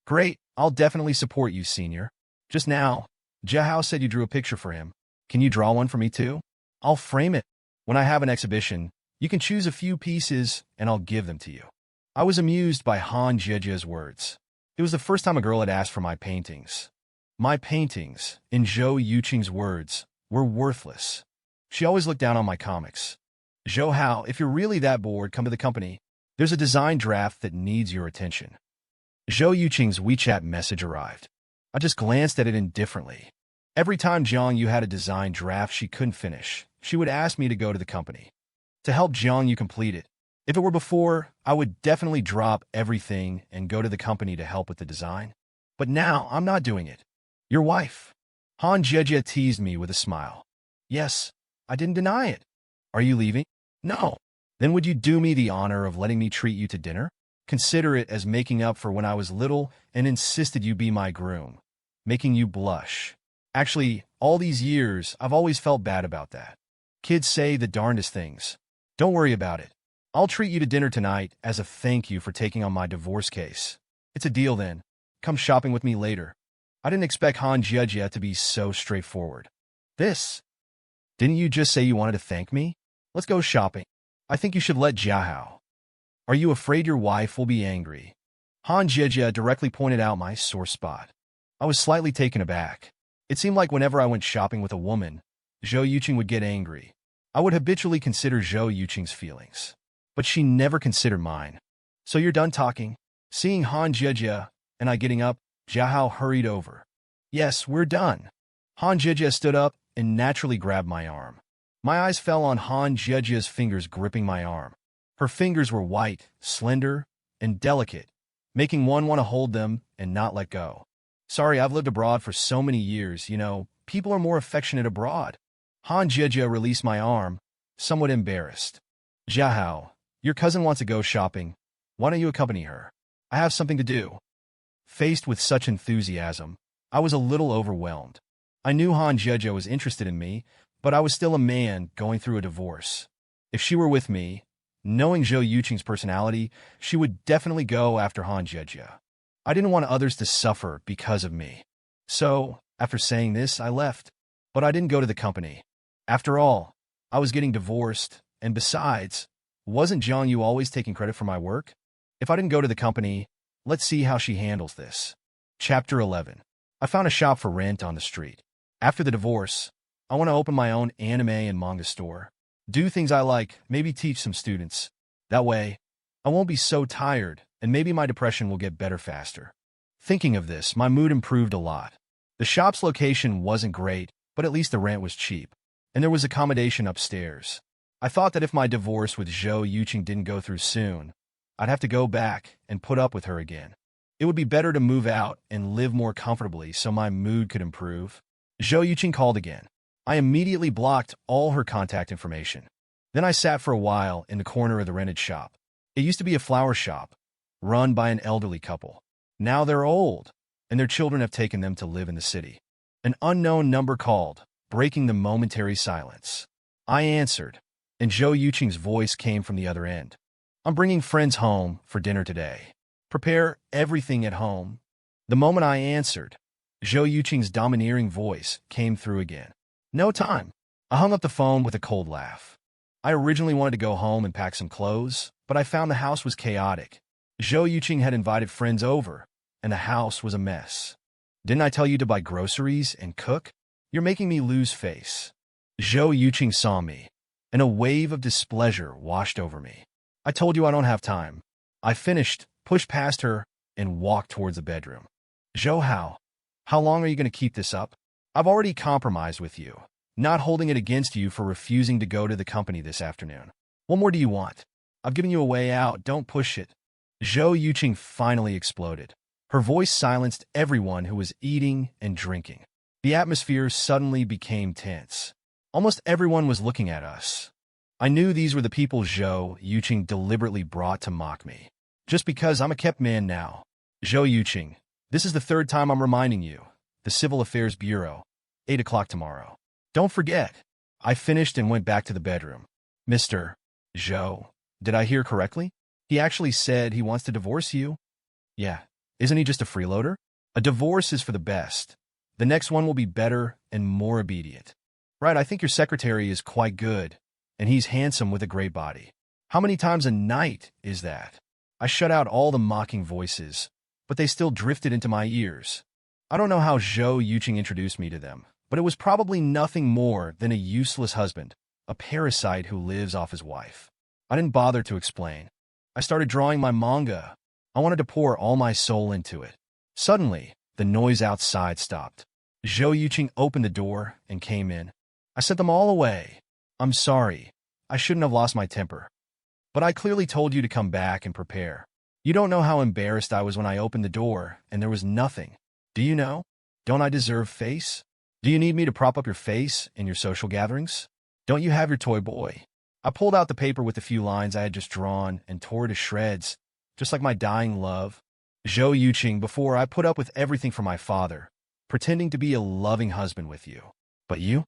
Great, I'll definitely support you, senior. Just now, Jiahao said you drew a picture for him. Can you draw one for me too? I'll frame it. When I have an exhibition, you can choose a few pieces and I'll give them to you. I was amused by Han Jiejia's words. It was the first time a girl had asked for my paintings. My paintings, in Zhou Yuqing's words, were worthless. She always looked down on my comics. Zhou, if you're really that bored, come to the company. There's a design draft that needs your attention. Zhou Yuqing's WeChat message arrived. I just glanced at it indifferently. Every time Jiang Yu had a design draft she couldn't finish, she would ask me to go to the company to help Jiang Yu complete it. If it were before, I would definitely drop everything and go to the company to help with the design. But now, I'm not doing it. Your wife. Han Jiejia teased me with a smile. Yes, I didn't deny it. Are you leaving? No. Then would you do me the honor of letting me treat you to dinner? Consider it as making up for when I was little and insisted you be my groom, making you blush. Actually, all these years, I've always felt bad about that. Kids say the darndest things. Don't worry about it. I'll treat you to dinner tonight as a thank you for taking on my divorce case. It's a deal then. Come shopping with me later. I didn't expect Han Jiejia to be so straightforward. Didn't you just say you wanted to thank me? Let's go shopping. I think you should let Jiahao. Are you afraid your wife will be angry? Han Jiejia directly pointed out my sore spot. I was slightly taken aback. It seemed like whenever I went shopping with a woman, Zhou Yuqing would get angry. I would habitually consider Zhou Yuqing's feelings, but she never considered mine. So you're done talking? Seeing Han Jiejia and I getting up, Jiahao hurried over. Yes, we're done. Han Jiejia stood up and naturally grabbed my arm. My eyes fell on Han Jiejia's fingers gripping my arm. Her fingers were white, slender, and delicate, making one want to hold them and not let go. Sorry, I've lived abroad for so many years, people are more affectionate abroad. Han Jiejia released my arm, somewhat embarrassed. Jiahao, your cousin wants to go shopping. Why don't you accompany her? I have something to do. Faced with such enthusiasm, I was a little overwhelmed. I knew Han Jiejia was interested in me, but I was still a man going through a divorce. If she were with me, knowing Zhou Yuqing's personality, she would definitely go after Han Jiejia. I didn't want others to suffer because of me. So, after saying this, I left. But I didn't go to the company. After all, I was getting divorced, and besides, wasn't Zhang Yu always taking credit for my work? If I didn't go to the company, let's see how she handles this. Chapter 11. I found a shop for rent on the street. After the divorce, I want to open my own anime and manga store. Do things I like, maybe teach some students. That way, I won't be so tired, and maybe my depression will get better faster. Thinking of this, my mood improved a lot. The shop's location wasn't great, but at least the rent was cheap, and there was accommodation upstairs. I thought that if my divorce with Zhou Yuqing didn't go through soon, I'd have to go back and put up with her again. It would be better to move out and live more comfortably so my mood could improve. Zhou Yuqing called again. I immediately blocked all her contact information. Then I sat for a while in the corner of the rented shop. It used to be a flower shop, run by an elderly couple. Now they're old, and their children have taken them to live in the city. An unknown number called, breaking the momentary silence. I answered, and Zhou Yuqing's voice came from the other end. I'm bringing friends home for dinner today. Prepare everything at home. The moment I answered, Zhou Yuqing's domineering voice came through again. No time. I hung up the phone with a cold laugh. I originally wanted to go home and pack some clothes, but I found the house was chaotic. Zhou Yuqing had invited friends over, and the house was a mess. Didn't I tell you to buy groceries and cook? You're making me lose face. Zhou Yuqing saw me, and a wave of displeasure washed over me. I told you I don't have time. I finished, pushed past her, and walked towards the bedroom. Zhou, how long are you going to keep this up? I've already compromised with you, not holding it against you for refusing to go to the company this afternoon. What more do you want? I've given you a way out, don't push it. Zhou Yuqing finally exploded. Her voice silenced everyone who was eating and drinking. The atmosphere suddenly became tense. Almost everyone was looking at us. I knew these were the people Zhou Yuqing deliberately brought to mock me. Just because I'm a kept man now. Zhou Yuqing, this is the third time I'm reminding you. The Civil Affairs Bureau, 8 o'clock tomorrow. Don't forget. I finished and went back to the bedroom. Mr. Zhou, did I hear correctly? He actually said he wants to divorce you. Yeah, isn't he just a freeloader? A divorce is for the best. The next one will be better and more obedient. Right, I think your secretary is quite good, and he's handsome with a great body. How many times a night is that? I shut out all the mocking voices, but they still drifted into my ears. I don't know how Zhou Yuqing introduced me to them, but it was probably nothing more than a useless husband, a parasite who lives off his wife. I didn't bother to explain. I started drawing my manga. I wanted to pour all my soul into it. Suddenly, the noise outside stopped. Zhou Yuqing opened the door and came in. I sent them all away. I'm sorry. I shouldn't have lost my temper. But I clearly told you to come back and prepare. You don't know how embarrassed I was when I opened the door and there was nothing. Do you know? Don't I deserve face? Do you need me to prop up your face in your social gatherings? Don't you have your toy boy? I pulled out the paper with the few lines I had just drawn and tore it to shreds, just like my dying love. Zhou Yuqing, before I put up with everything for my father, pretending to be a loving husband with you. But you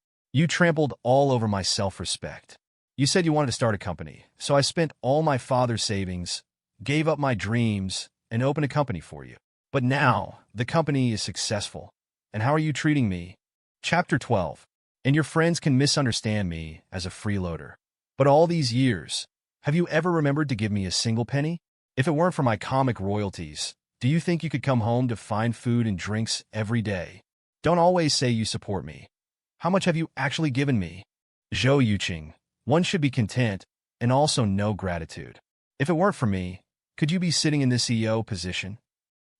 trampled all over my self-respect. You said you wanted to start a company, so I spent all my father's savings, gave up my dreams, and opened a company for you. But now, the company is successful. And how are you treating me? Chapter 12. And your friends can misunderstand me as a freeloader. But all these years, have you ever remembered to give me a single penny? If it weren't for my comic royalties, do you think you could come home to find food and drinks every day? Don't always say you support me. How much have you actually given me? Zhou Yuqing, one should be content and also know gratitude. If it weren't for me, could you be sitting in this CEO position?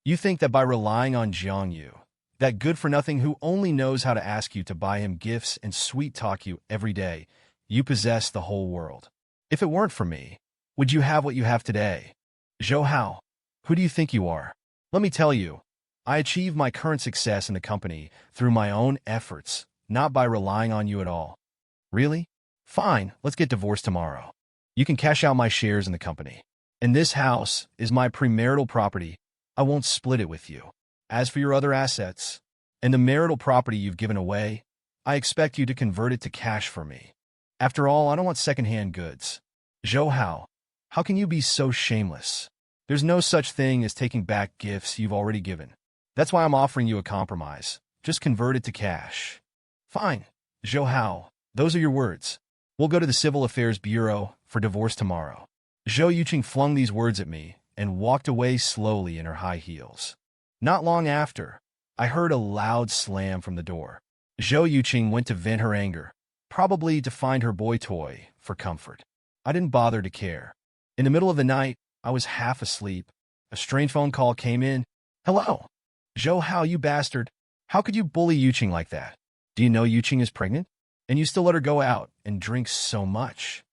You think that by relying on Zhang Yu, that good-for-nothing who only knows how to ask you to buy him gifts and sweet-talk you every day, you possess the whole world. If it weren't for me, would you have what you have today? Zhou, who do you think you are? Let me tell you, I achieved my current success in the company through my own efforts, not by relying on you at all. Really? Fine, let's get divorced tomorrow. You can cash out my shares in the company. And this house is my premarital property. I won't split it with you. As for your other assets, and the marital property you've given away, I expect you to convert it to cash for me. After all, I don't want second-hand goods. Zhou, how can you be so shameless? There's no such thing as taking back gifts you've already given. That's why I'm offering you a compromise. Just convert it to cash. Fine. Zhou, Those are your words. We'll go to the Civil Affairs Bureau for divorce tomorrow. Zhou Yuqing flung these words at me and walked away slowly in her high heels. Not long after, I heard a loud slam from the door. Zhou Yuqing went to vent her anger, probably to find her boy toy for comfort. I didn't bother to care. In the middle of the night, I was half asleep. A strange phone call came in. Hello? Zhou Hao, you bastard. How could you bully Yuqing like that? Do you know Yuqing is pregnant? And you still let her go out and drink so much?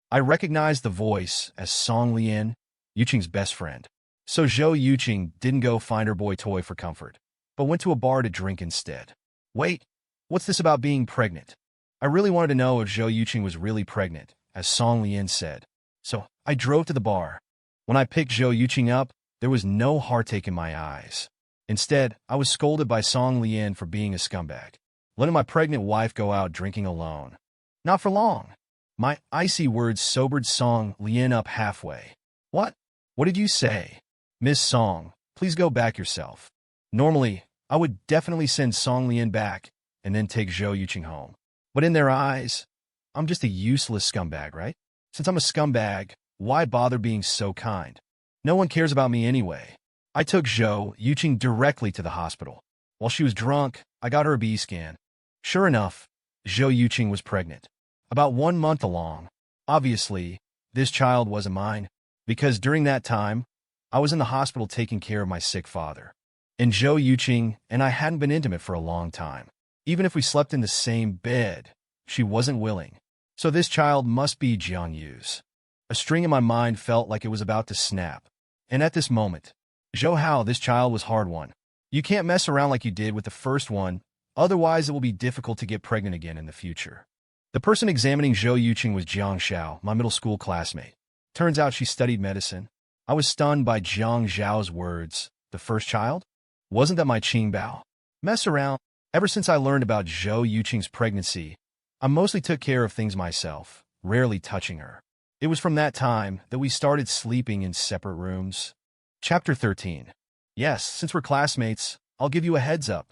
I recognized the voice as Song Lian, Yuqing's best friend. So Zhou Yuqing didn't go find her boy toy for comfort, but went to a bar to drink instead. Wait, what's this about being pregnant? I really wanted to know if Zhou Yuqing was really pregnant, as Song Lian said. So I drove to the bar. When I picked Zhou Yuqing up, there was no heartache in my eyes. Instead, I was scolded by Song Lian for being a scumbag, letting my pregnant wife go out drinking alone. Not for long. My icy words sobered Song Lian up halfway. What? What did you say? Miss Song, please go back yourself. Normally, I would definitely send Song Lian back and then take Zhou Yuqing home. But in their eyes, I'm just a useless scumbag, right? Since I'm a scumbag, why bother being so kind? No one cares about me anyway. I took Zhou Yuqing directly to the hospital. While she was drunk, I got her a B scan. Sure enough, Zhou Yuqing was pregnant. About 1 month along. Obviously, this child wasn't mine, because during that time, I was in the hospital taking care of my sick father. And Zhou Yuqing and I hadn't been intimate for a long time. Even if we slept in the same bed, she wasn't willing. So this child must be Jiang Yu's. A string in my mind felt like it was about to snap. And at this moment, Zhou Hao, this child was hard won. You can't mess around like you did with the first one, otherwise it will be difficult to get pregnant again in the future. The person examining Zhou Yuqing was Jiang Xiao, my middle school classmate. Turns out she studied medicine. I was stunned by Jiang Zhao's words. The first child? Wasn't that my Qingbao? Mess around. Ever since I learned about Zhou Yuqing's pregnancy, I mostly took care of things myself, rarely touching her. It was from that time that we started sleeping in separate rooms. Chapter 13. Yes, since we're classmates, I'll give you a heads up.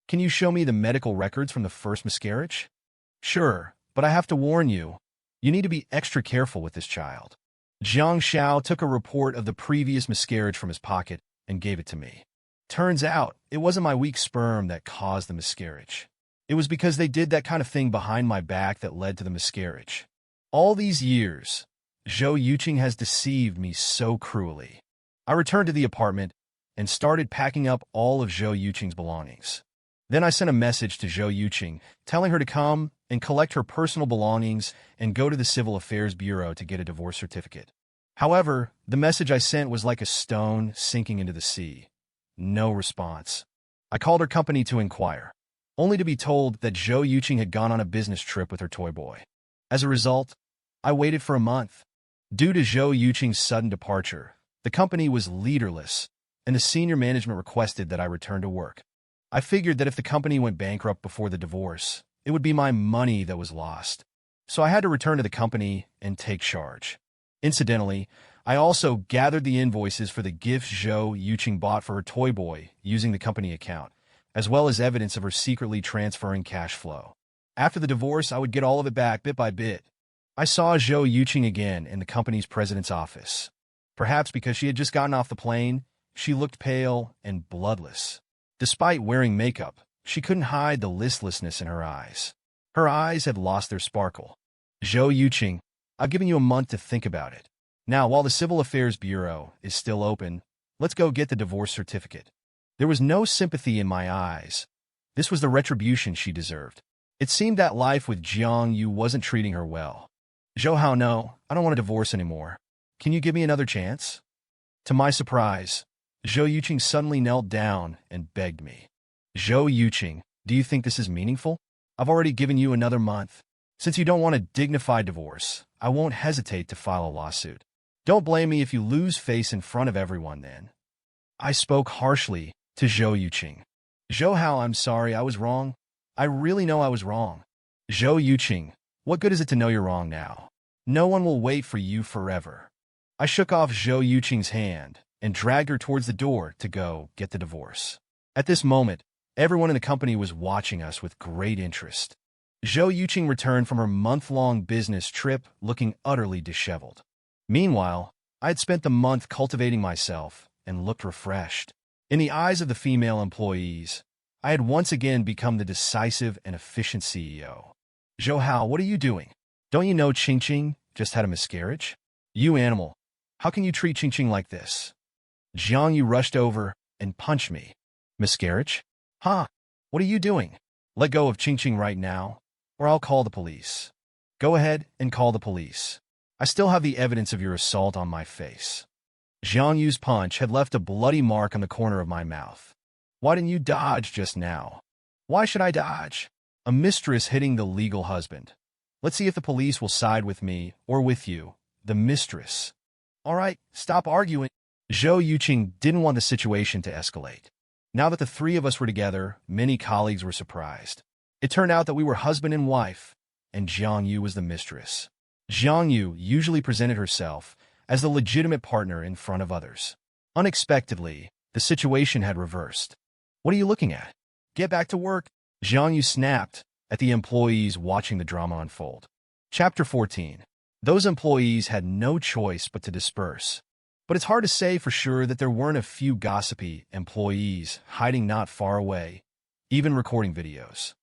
Can you show me the medical records from the first miscarriage? Sure, but I have to warn you, you need to be extra careful with this child. Jiang Xiao took a report of the previous miscarriage from his pocket and gave it to me. Turns out, it wasn't my weak sperm that caused the miscarriage. It was because they did that kind of thing behind my back that led to the miscarriage. All these years, Zhou Yuqing has deceived me so cruelly. I returned to the apartment and started packing up all of Zhou Yuqing's belongings. Then I sent a message to Zhou Yuqing, telling her to come and collect her personal belongings and go to the Civil Affairs Bureau to get a divorce certificate. However, the message I sent was like a stone sinking into the sea. No response. I called her company to inquire, only to be told that Zhou Yuqing had gone on a business trip with her toy boy. As a result, I waited for a month. Due to Zhou Yuqing's sudden departure, the company was leaderless, and the senior management requested that I return to work. I figured that if the company went bankrupt before the divorce, it would be my money that was lost. So I had to return to the company and take charge. Incidentally, I also gathered the invoices for the gifts Zhou Yuqing bought for her toy boy using the company account, as well as evidence of her secretly transferring cash flow. After the divorce, I would get all of it back bit by bit. I saw Zhou Yuqing again in the company's president's office. Perhaps because she had just gotten off the plane, she looked pale and bloodless. Despite wearing makeup, she couldn't hide the listlessness in her eyes. Her eyes had lost their sparkle. Zhou Yuqing, I've given you a month to think about it. Now, while the Civil Affairs Bureau is still open, let's go get the divorce certificate. There was no sympathy in my eyes. This was the retribution she deserved. It seemed that life with Jiang Yu wasn't treating her well. Zhou Hao, no, I don't want a divorce anymore. Can you give me another chance? To my surprise, Zhou Yuqing suddenly knelt down and begged me. Zhou Yuqing, do you think this is meaningful? I've already given you another month. Since you don't want a dignified divorce, I won't hesitate to file a lawsuit. Don't blame me if you lose face in front of everyone then. I spoke harshly to Zhou Yuqing. Zhou Hao, I'm sorry, I was wrong. I really know I was wrong. Zhou Yuqing, what good is it to know you're wrong now? No one will wait for you forever. I shook off Zhou Yuqing's hand and dragged her towards the door to go get the divorce. At this moment, everyone in the company was watching us with great interest. Zhou Yuqing returned from her month-long business trip looking utterly disheveled. Meanwhile, I had spent the month cultivating myself and looked refreshed. In the eyes of the female employees, I had once again become the decisive and efficient CEO. Zhou Hao, what are you doing? Don't you know Ching Ching just had a miscarriage? You animal, how can you treat Ching Ching like this? Jiang Yu rushed over and punched me. Miscarriage? Huh? What are you doing? Let go of Ching Ching right now, or I'll call the police. Go ahead and call the police. I still have the evidence of your assault on my face. Jiang Yu's punch had left a bloody mark on the corner of my mouth. Why didn't you dodge just now? Why should I dodge? A mistress hitting the legal husband. Let's see if the police will side with me or with you, the mistress. All right, stop arguing. Zhou Yuqing didn't want the situation to escalate. Now that the three of us were together, many colleagues were surprised. It turned out that we were husband and wife, and Jiang Yu was the mistress. Jiang Yu usually presented herself as the legitimate partner in front of others. Unexpectedly, the situation had reversed. What are you looking at? Get back to work. Jiang Yu snapped at the employees watching the drama unfold. Chapter 14. Those employees had no choice but to disperse. But it's hard to say for sure that there weren't a few gossipy employees hiding not far away, even recording videos.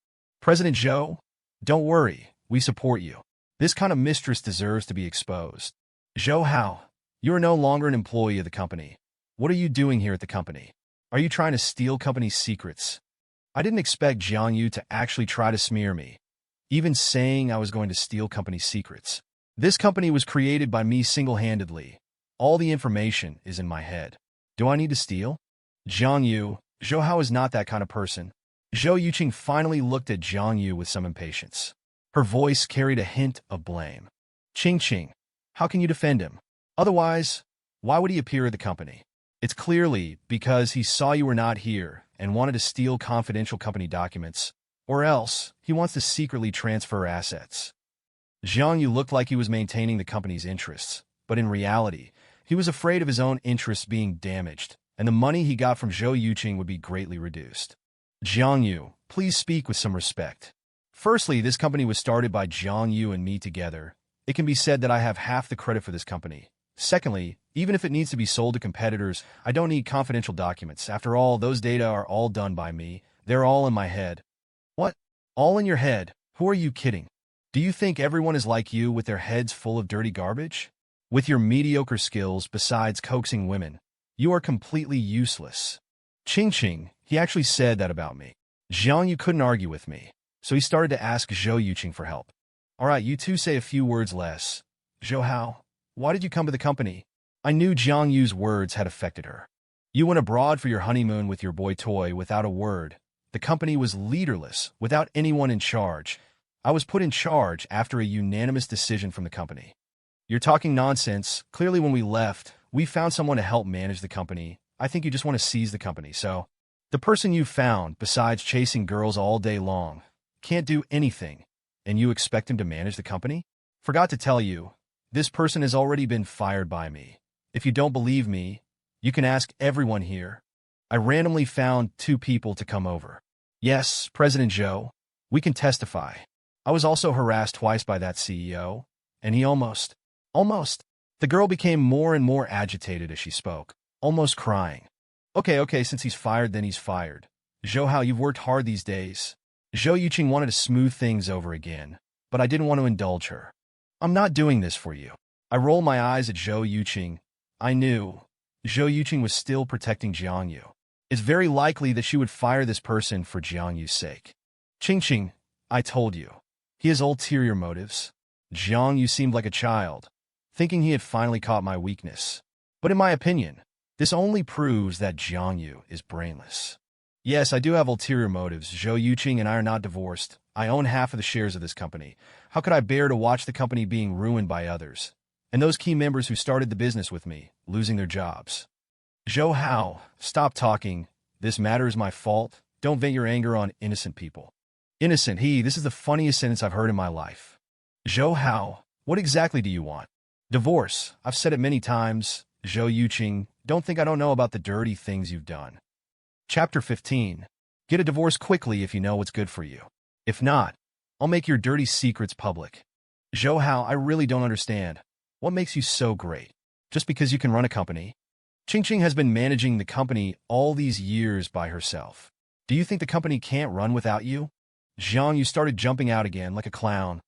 President Zhou, don't worry, we support you. This kind of mistress deserves to be exposed. Zhou Hao, you are no longer an employee of the company. What are you doing here at the company? Are you trying to steal company secrets? I didn't expect Jiang Yu to actually try to smear me, even saying I was going to steal company secrets. This company was created by me single-handedly. All the information is in my head. Do I need to steal? Jiang Yu, Zhou Hao is not that kind of person. Zhou Yuqing finally looked at Jiang Yu with some impatience. Her voice carried a hint of blame. Ching Ching, how can you defend him? Otherwise, why would he appear at the company? It's clearly because he saw you were not here and wanted to steal confidential company documents, or else he wants to secretly transfer assets. Jiang Yu looked like he was maintaining the company's interests, but in reality, he was afraid of his own interests being damaged, and the money he got from Zhou Yuqing would be greatly reduced. Jiang Yu, please speak with some respect. Firstly, this company was started by Jiang Yu and me together. It can be said that I have half the credit for this company. Secondly, even if it needs to be sold to competitors, I don't need confidential documents. After all, those data are all done by me. They're all in my head. What? All in your head? Who are you kidding? Do you think everyone is like you with their heads full of dirty garbage? With your mediocre skills besides coaxing women, you are completely useless. Ching Ching, he actually said that about me. Jiang Yu couldn't argue with me, so he started to ask Zhou Yuqing for help. All right, you two say a few words less. Zhou Hao, why did you come to the company? I knew Jiang Yu's words had affected her. You went abroad for your honeymoon with your boy toy without a word. The company was leaderless, without anyone in charge. I was put in charge after a unanimous decision from the company. You're talking nonsense. Clearly when we left, we found someone to help manage the company. I think you just want to seize the company, so... The person you found, besides chasing girls all day long, can't do anything, and you expect him to manage the company? Forgot to tell you, this person has already been fired by me. If you don't believe me, you can ask everyone here. I randomly found 2 people to come over. Yes, President Zhou, we can testify. I was also harassed twice by that CEO, and he almost... The girl became more and more agitated as she spoke, almost crying. Okay, since he's fired, then he's fired. Zhou Hao, you've worked hard these days. Zhou Yuqing wanted to smooth things over again, but I didn't want to indulge her. I'm not doing this for you. I rolled my eyes at Zhou Yuqing. I knew Zhou Yuqing was still protecting Jiang Yu. It's very likely that she would fire this person for Jiang Yu's sake. Ching Ching, I told you. He has ulterior motives. Jiang Yu seemed like a child, thinking he had finally caught my weakness. But in my opinion, this only proves that Jiang Yu is brainless. Yes, I do have ulterior motives. Zhou Yuqing and I are not divorced. I own half of the shares of this company. How could I bear to watch the company being ruined by others? And those key members who started the business with me, losing their jobs. Zhou Hao, stop talking. This matter is my fault. Don't vent your anger on innocent people. Innocent, this is the funniest sentence I've heard in my life. Zhou Hao, what exactly do you want? Divorce. I've said it many times. Zhou Yuqing, don't think I don't know about the dirty things you've done. Chapter 15. Get a divorce quickly if you know what's good for you. If not, I'll make your dirty secrets public. Zhou Hao, I really don't understand. What makes you so great? Just because you can run a company? Qingqing has been managing the company all these years by herself. Do you think the company can't run without you? Zhang, you started jumping out again like a clown.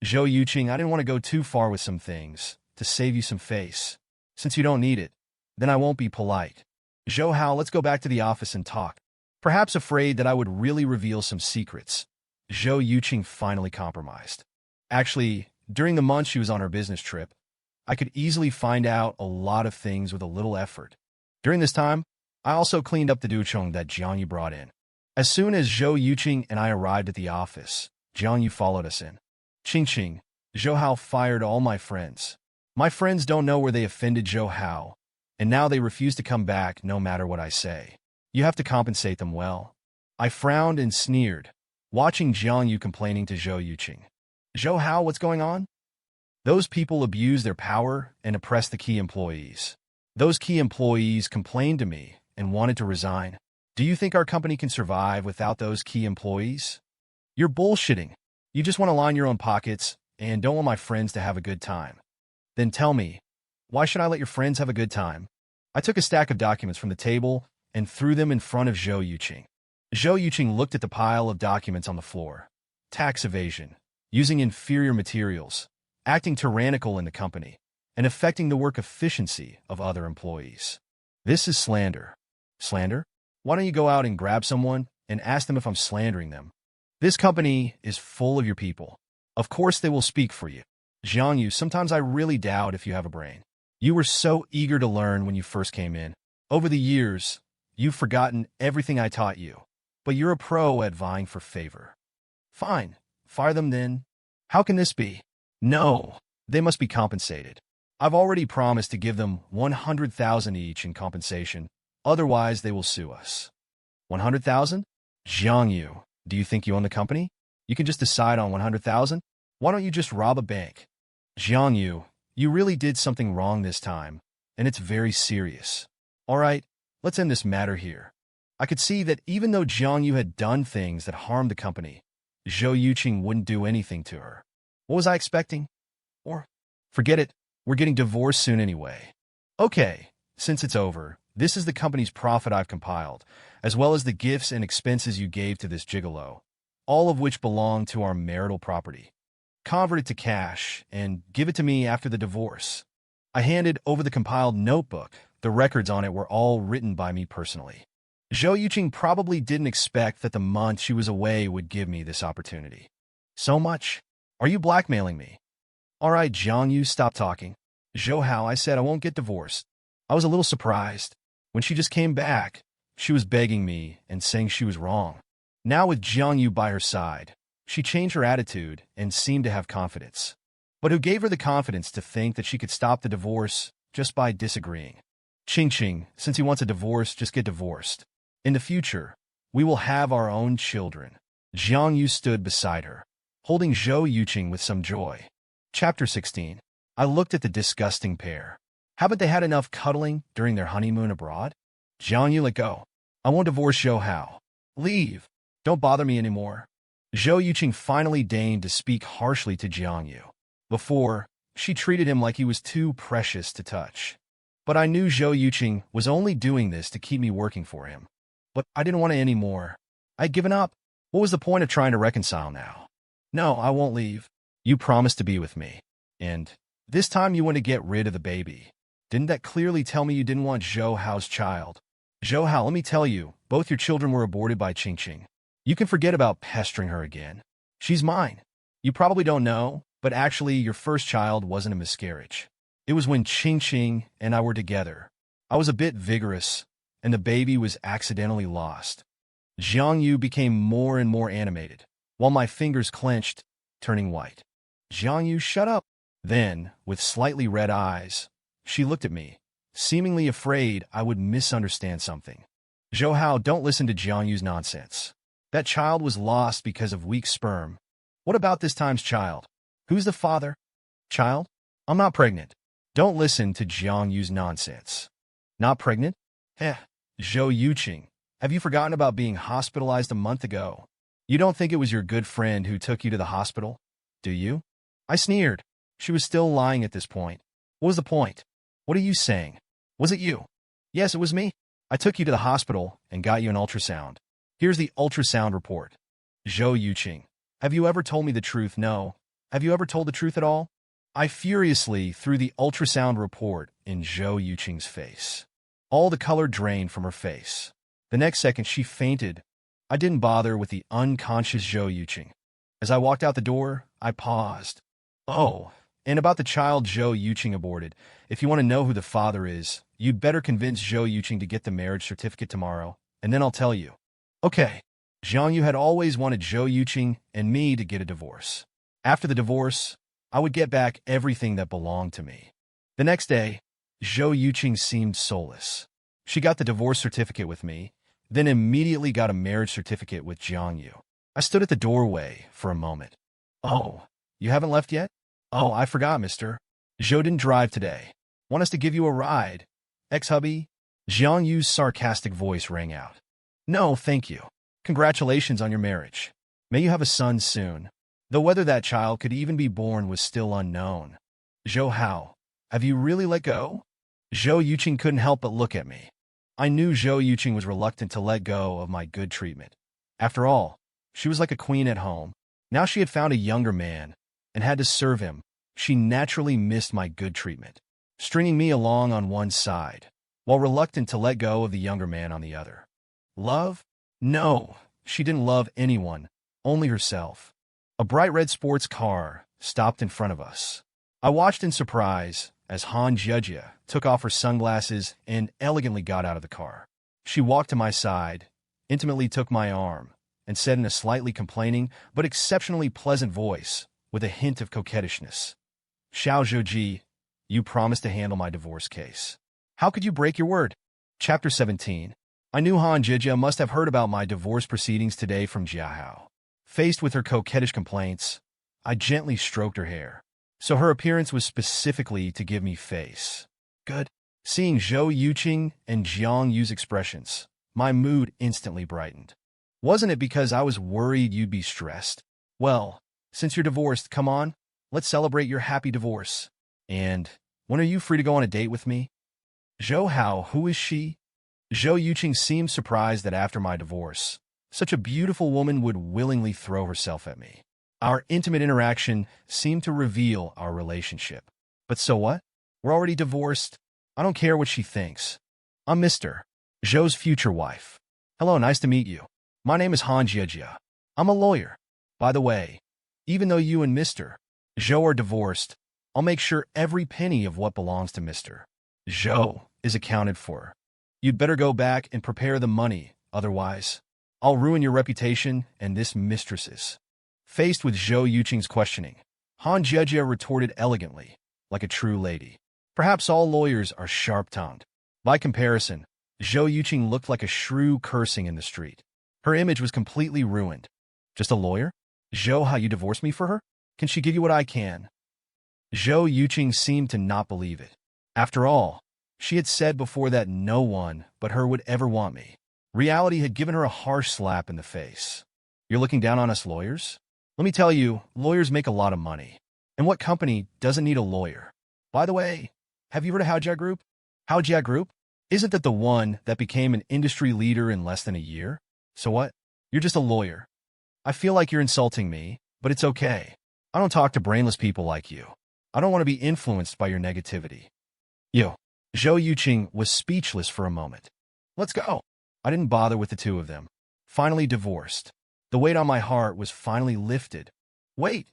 Zhou Yuqing, I didn't want to go too far with some things, to save you some face. Since you don't need it, then I won't be polite. Zhou Hao, let's go back to the office and talk. Perhaps afraid that I would really reveal some secrets, Zhou Yuqing finally compromised. Actually, during the month she was on her business trip, I could easily find out a lot of things with a little effort. During this time, I also cleaned up the duchong that Jiang Yu brought in. As soon as Zhou Yuqing and I arrived at the office, Jiang Yu followed us in. Qingqing, Zhou Hao fired all my friends. My friends don't know where they offended Zhou Hao, and now they refuse to come back no matter what I say. You have to compensate them well. I frowned and sneered, watching Jiang Yu complaining to Zhou Yuqing. Zhou Hao, what's going on? Those people abuse their power and oppress the key employees. Those key employees complained to me and wanted to resign. Do you think our company can survive without those key employees? You're bullshitting. You just want to line your own pockets and don't want my friends to have a good time. Then tell me, why should I let your friends have a good time? I took a stack of documents from the table and threw them in front of Zhou Yuqing. Zhou Yuqing looked at the pile of documents on the floor. Tax evasion, using inferior materials, acting tyrannical in the company, and affecting the work efficiency of other employees. This is slander. Slander? Why don't you go out and grab someone and ask them if I'm slandering them? This company is full of your people. Of course they will speak for you. Jiang Yu, sometimes I really doubt if you have a brain. You were so eager to learn when you first came in. Over the years, you've forgotten everything I taught you, but you're a pro at vying for favor. Fine, fire them then. How can this be? No, they must be compensated. I've already promised to give them 100,000 each in compensation, otherwise they will sue us. 100,000? Jiang Yu, do you think you own the company? You can just decide on 100,000? Why don't you just rob a bank? Jiang Yu, you really did something wrong this time, and it's very serious. All right, let's end this matter here. I could see that even though Jiang Yu had done things that harmed the company, Zhou Yuqing wouldn't do anything to her. What was I expecting? Or, forget it, we're getting divorced soon anyway. Okay, since it's over, this is the company's profit I've compiled, as well as the gifts and expenses you gave to this gigolo, all of which belong to our marital property. Convert it to cash and give it to me after the divorce. I handed over the compiled notebook. The records on it were all written by me personally. Zhou Yuqing probably didn't expect that the month she was away would give me this opportunity. So much? Are you blackmailing me? All right, Jiang Yu, stop talking. Zhou Hao, I said I won't get divorced. I was a little surprised. When she just came back, she was begging me and saying she was wrong. Now with Jiang Yu by her side, she changed her attitude and seemed to have confidence. But who gave her the confidence to think that she could stop the divorce just by disagreeing? Qingqing, since he wants a divorce, just get divorced. In the future, we will have our own children. Jiang Yu stood beside her, holding Zhou Yuqing with some joy. Chapter 16. I looked at the disgusting pair. Haven't they had enough cuddling during their honeymoon abroad? Jiang Yu, let go. I won't divorce Zhou Hao. Leave. Don't bother me anymore. Zhou Yuqing finally deigned to speak harshly to Jiang Yu. Before, she treated him like he was too precious to touch. But I knew Zhou Yuqing was only doing this to keep me working for him. But I didn't want it anymore. I'd given up. What was the point of trying to reconcile now? No, I won't leave. You promised to be with me. And this time you want to get rid of the baby. Didn't that clearly tell me you didn't want Zhou Hao's child? Zhou Hao, let me tell you, both your children were aborted by Qingqing. You can forget about pestering her again. She's mine. You probably don't know, but actually your first child wasn't a miscarriage. It was when Qingqing and I were together. I was a bit vigorous, and the baby was accidentally lost. Jiang Yu became more and more animated, while my fingers clenched, turning white. Jiang Yu, shut up. Then, with slightly red eyes, she looked at me, seemingly afraid I would misunderstand something. Zhou Hao, don't listen to Jiang Yu's nonsense. That child was lost because of weak sperm. What about this time's child? Who's the father? Child? I'm not pregnant. Don't listen to Jiang Yu's nonsense. Not pregnant? Zhou Yuqing, have you forgotten about being hospitalized a month ago? You don't think it was your good friend who took you to the hospital, do you? I sneered. She was still lying at this point. What was the point? What are you saying? Was it you? Yes, it was me. I took you to the hospital and got you an ultrasound. Here's the ultrasound report. Zhou Yuqing. Have you ever told me the truth? No. Have you ever told the truth at all? I furiously threw the ultrasound report in Zhou Yuqing's face. All the color drained from her face. The next second, she fainted. I didn't bother with the unconscious Zhou Yuqing. As I walked out the door, I paused. Oh, and about the child Zhou Yuqing aborted. If you want to know who the father is, you'd better convince Zhou Yuqing to get the marriage certificate tomorrow, and then I'll tell you. Okay. Zhang Yu had always wanted Zhou Yuqing and me to get a divorce. After the divorce, I would get back everything that belonged to me. The next day, Zhou Yuqing seemed soulless. She got the divorce certificate with me, then immediately got a marriage certificate with Zhang Yu. I stood at the doorway for a moment. Oh, you haven't left yet? Oh, I forgot, mister. Zhou didn't drive today. Want us to give you a ride? Ex-hubby? Zhang Yu's sarcastic voice rang out. No, thank you. Congratulations on your marriage. May you have a son soon. Though whether that child could even be born was still unknown. Zhou, how? Have you really let go? Zhou Yuqing couldn't help but look at me. I knew Zhou Yuqing was reluctant to let go of my good treatment. After all, she was like a queen at home. Now she had found a younger man and had to serve him. She naturally missed my good treatment, stringing me along on one side, while reluctant to let go of the younger man on the other. Love? No, she didn't love anyone, only herself. A bright red sports car stopped in front of us. I watched in surprise as Han Jiejie took off her sunglasses and elegantly got out of the car. She walked to my side, intimately took my arm, and said in a slightly complaining but exceptionally pleasant voice, with a hint of coquettishness, Xiao Zhouji, you promised to handle my divorce case. How could you break your word? Chapter 17. I knew Han Jiejie must have heard about my divorce proceedings today from Jiahao. Faced with her coquettish complaints, I gently stroked her hair. So her appearance was specifically to give me face. Good. Seeing Zhou Yuqing and Zhang Yu's expressions, my mood instantly brightened. Wasn't it because I was worried you'd be stressed? Well, since you're divorced, come on, let's celebrate your happy divorce. And when are you free to go on a date with me? Zhou Hao, who is she? Zhou Yuqing seemed surprised that after my divorce, such a beautiful woman would willingly throw herself at me. Our intimate interaction seemed to reveal our relationship. But so what? We're already divorced. I don't care what she thinks. I'm Mr. Zhou's future wife. Hello, nice to meet you. My name is Han Jiejie. I'm a lawyer. By the way, even though you and Mr. Zhou are divorced, I'll make sure every penny of what belongs to Mr. Zhou is accounted for. You'd better go back and prepare the money, otherwise I'll ruin your reputation and this mistress's. Faced with Zhou Yuqing's questioning, Han Jiejie retorted elegantly, like a true lady. Perhaps all lawyers are sharp-tongued. By comparison, Zhou Yuqing looked like a shrew cursing in the street. Her image was completely ruined. Just a lawyer? Zhou, how you divorced me for her? Can she give you what I can? Zhou Yuqing seemed to not believe it. After all, she had said before that no one but her would ever want me. Reality had given her a harsh slap in the face. You're looking down on us lawyers? Let me tell you, lawyers make a lot of money. And what company doesn't need a lawyer? By the way, have you heard of Haojia Group? Haojia Group? Isn't that the one that became an industry leader in less than a year? So what? You're just a lawyer. I feel like you're insulting me, but it's okay. I don't talk to brainless people like you. I don't want to be influenced by your negativity. You. Zhou Yuqing was speechless for a moment. Let's go. I didn't bother with the two of them. Finally divorced. The weight on my heart was finally lifted. Wait,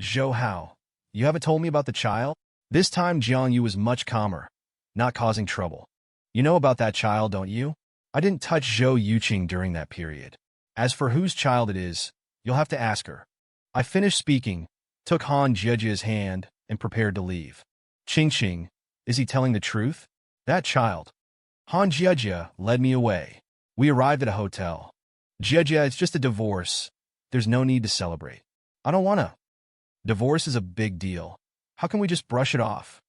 Zhou Hao, you haven't told me about the child? This time Jiang Yu was much calmer, not causing trouble. You know about that child, don't you? I didn't touch Zhou Yuqing during that period. As for whose child it is, you'll have to ask her. I finished speaking, took Han Jiejie's hand, and prepared to leave. Qing, is he telling the truth? That child. Han Jiejie led me away. We arrived at a hotel. Jiejie, it's just a divorce. There's no need to celebrate. I don't wanna. Divorce is a big deal. How can we just brush it off?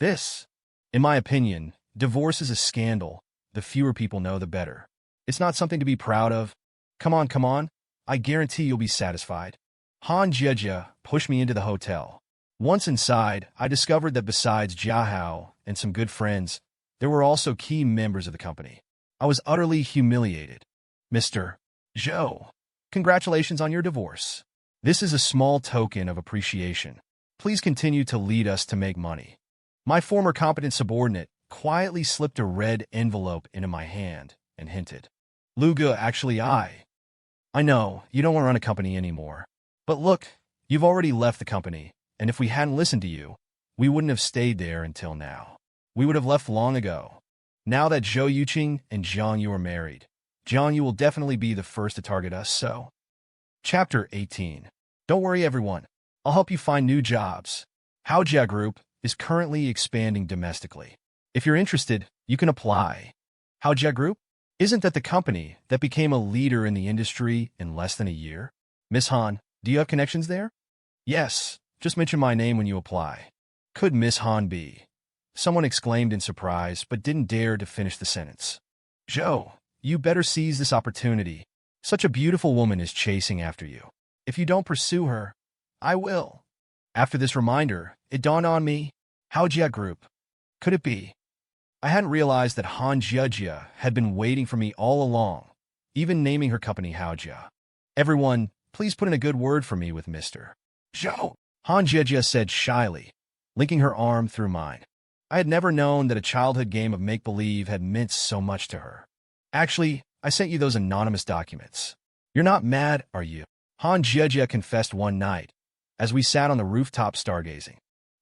In my opinion, divorce is a scandal. The fewer people know, the better. It's not something to be proud of. Come on. I guarantee you'll be satisfied. Han Jiejie pushed me into the hotel. Once inside, I discovered that besides Jia Hao and some good friends, there were also key members of the company. I was utterly humiliated. Mr. Zhou, congratulations on your divorce. This is a small token of appreciation. Please continue to lead us to make money. My former competent subordinate quietly slipped a red envelope into my hand and hinted. Luga, actually I know, you don't want to run a company anymore. But look, you've already left the company, and if we hadn't listened to you, we wouldn't have stayed there until now. We would have left long ago. Now that Zhou Yuqing and Jiang Yu are married, Jiang Yu will definitely be the first to target us, so... Chapter 18. Don't worry, everyone. I'll help you find new jobs. Haojia Group is currently expanding domestically. If you're interested, you can apply. Haojia Group? Isn't that the company that became a leader in the industry in less than a year? Miss Han, do you have connections there? Yes, just mention my name when you apply. Could Miss Han be? Someone exclaimed in surprise, but didn't dare to finish the sentence. Zhou, you better seize this opportunity. Such a beautiful woman is chasing after you. If you don't pursue her, I will. After this reminder, it dawned on me. Haojia Group. Could it be? I hadn't realized that Han Jiejie had been waiting for me all along, even naming her company Haojia. Everyone, please put in a good word for me with Mr. Zhou, Han Jiejie said shyly, linking her arm through mine. I had never known that a childhood game of make-believe had meant so much to her. Actually, I sent you those anonymous documents. You're not mad, are you? Han Jiejie confessed one night, as we sat on the rooftop stargazing.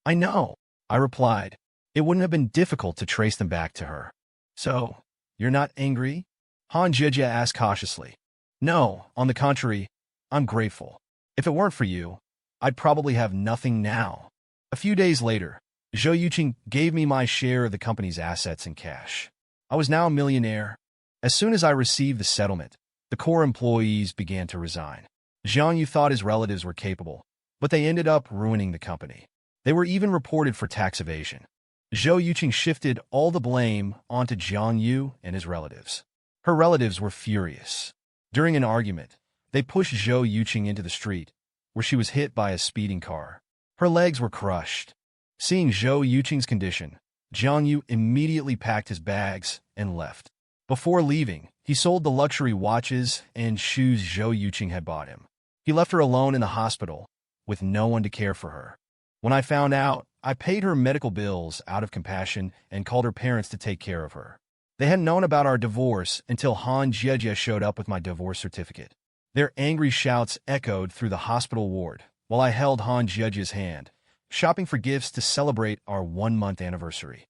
I know, I replied. It wouldn't have been difficult to trace them back to her. So, you're not angry? Han Jiejie asked cautiously. No, on the contrary, I'm grateful. If it weren't for you, I'd probably have nothing now. A few days later, Zhou Yuqing gave me my share of the company's assets in cash. I was now a millionaire. As soon as I received the settlement, the core employees began to resign. Jiang Yu thought his relatives were capable, but they ended up ruining the company. They were even reported for tax evasion. Zhou Yuqing shifted all the blame onto Jiang Yu and his relatives. Her relatives were furious. During an argument, they pushed Zhou Yuqing into the street, where she was hit by a speeding car. Her legs were crushed. Seeing Zhou Yuqing's condition, Jiang Yu immediately packed his bags and left. Before leaving, he sold the luxury watches and shoes Zhou Yuqing had bought him. He left her alone in the hospital, with no one to care for her. When I found out, I paid her medical bills out of compassion and called her parents to take care of her. They hadn't known about our divorce until Han Jiejie showed up with my divorce certificate. Their angry shouts echoed through the hospital ward while I held Han Jiejie's hand, shopping for gifts to celebrate our 1-month anniversary.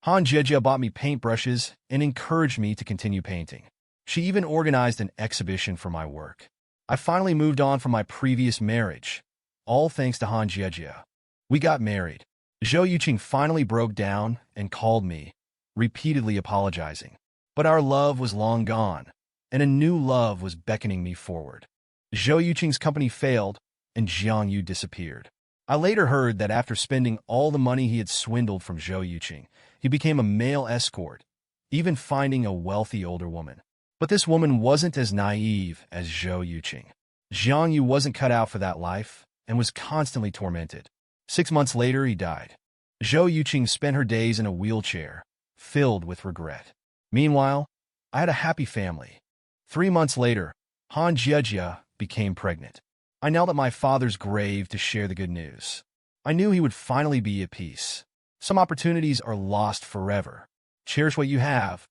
Han Jiejie bought me paintbrushes and encouraged me to continue painting. She even organized an exhibition for my work. I finally moved on from my previous marriage, all thanks to Han Jiejie. We got married. Zhou Yuqing finally broke down and called me, repeatedly apologizing. But our love was long gone, and a new love was beckoning me forward. Zhou Yuqing's company failed, and Jiang Yu disappeared. I later heard that after spending all the money he had swindled from Zhou Yuqing, he became a male escort, even finding a wealthy older woman. But this woman wasn't as naive as Zhou Yuqing. Jiang Yu wasn't cut out for that life and was constantly tormented. 6 months later, he died. Zhou Yuqing spent her days in a wheelchair, filled with regret. Meanwhile, I had a happy family. 3 months later, Han Jiejie became pregnant. I knelt at my father's grave to share the good news. I knew he would finally be at peace. Some opportunities are lost forever. Cherish what you have,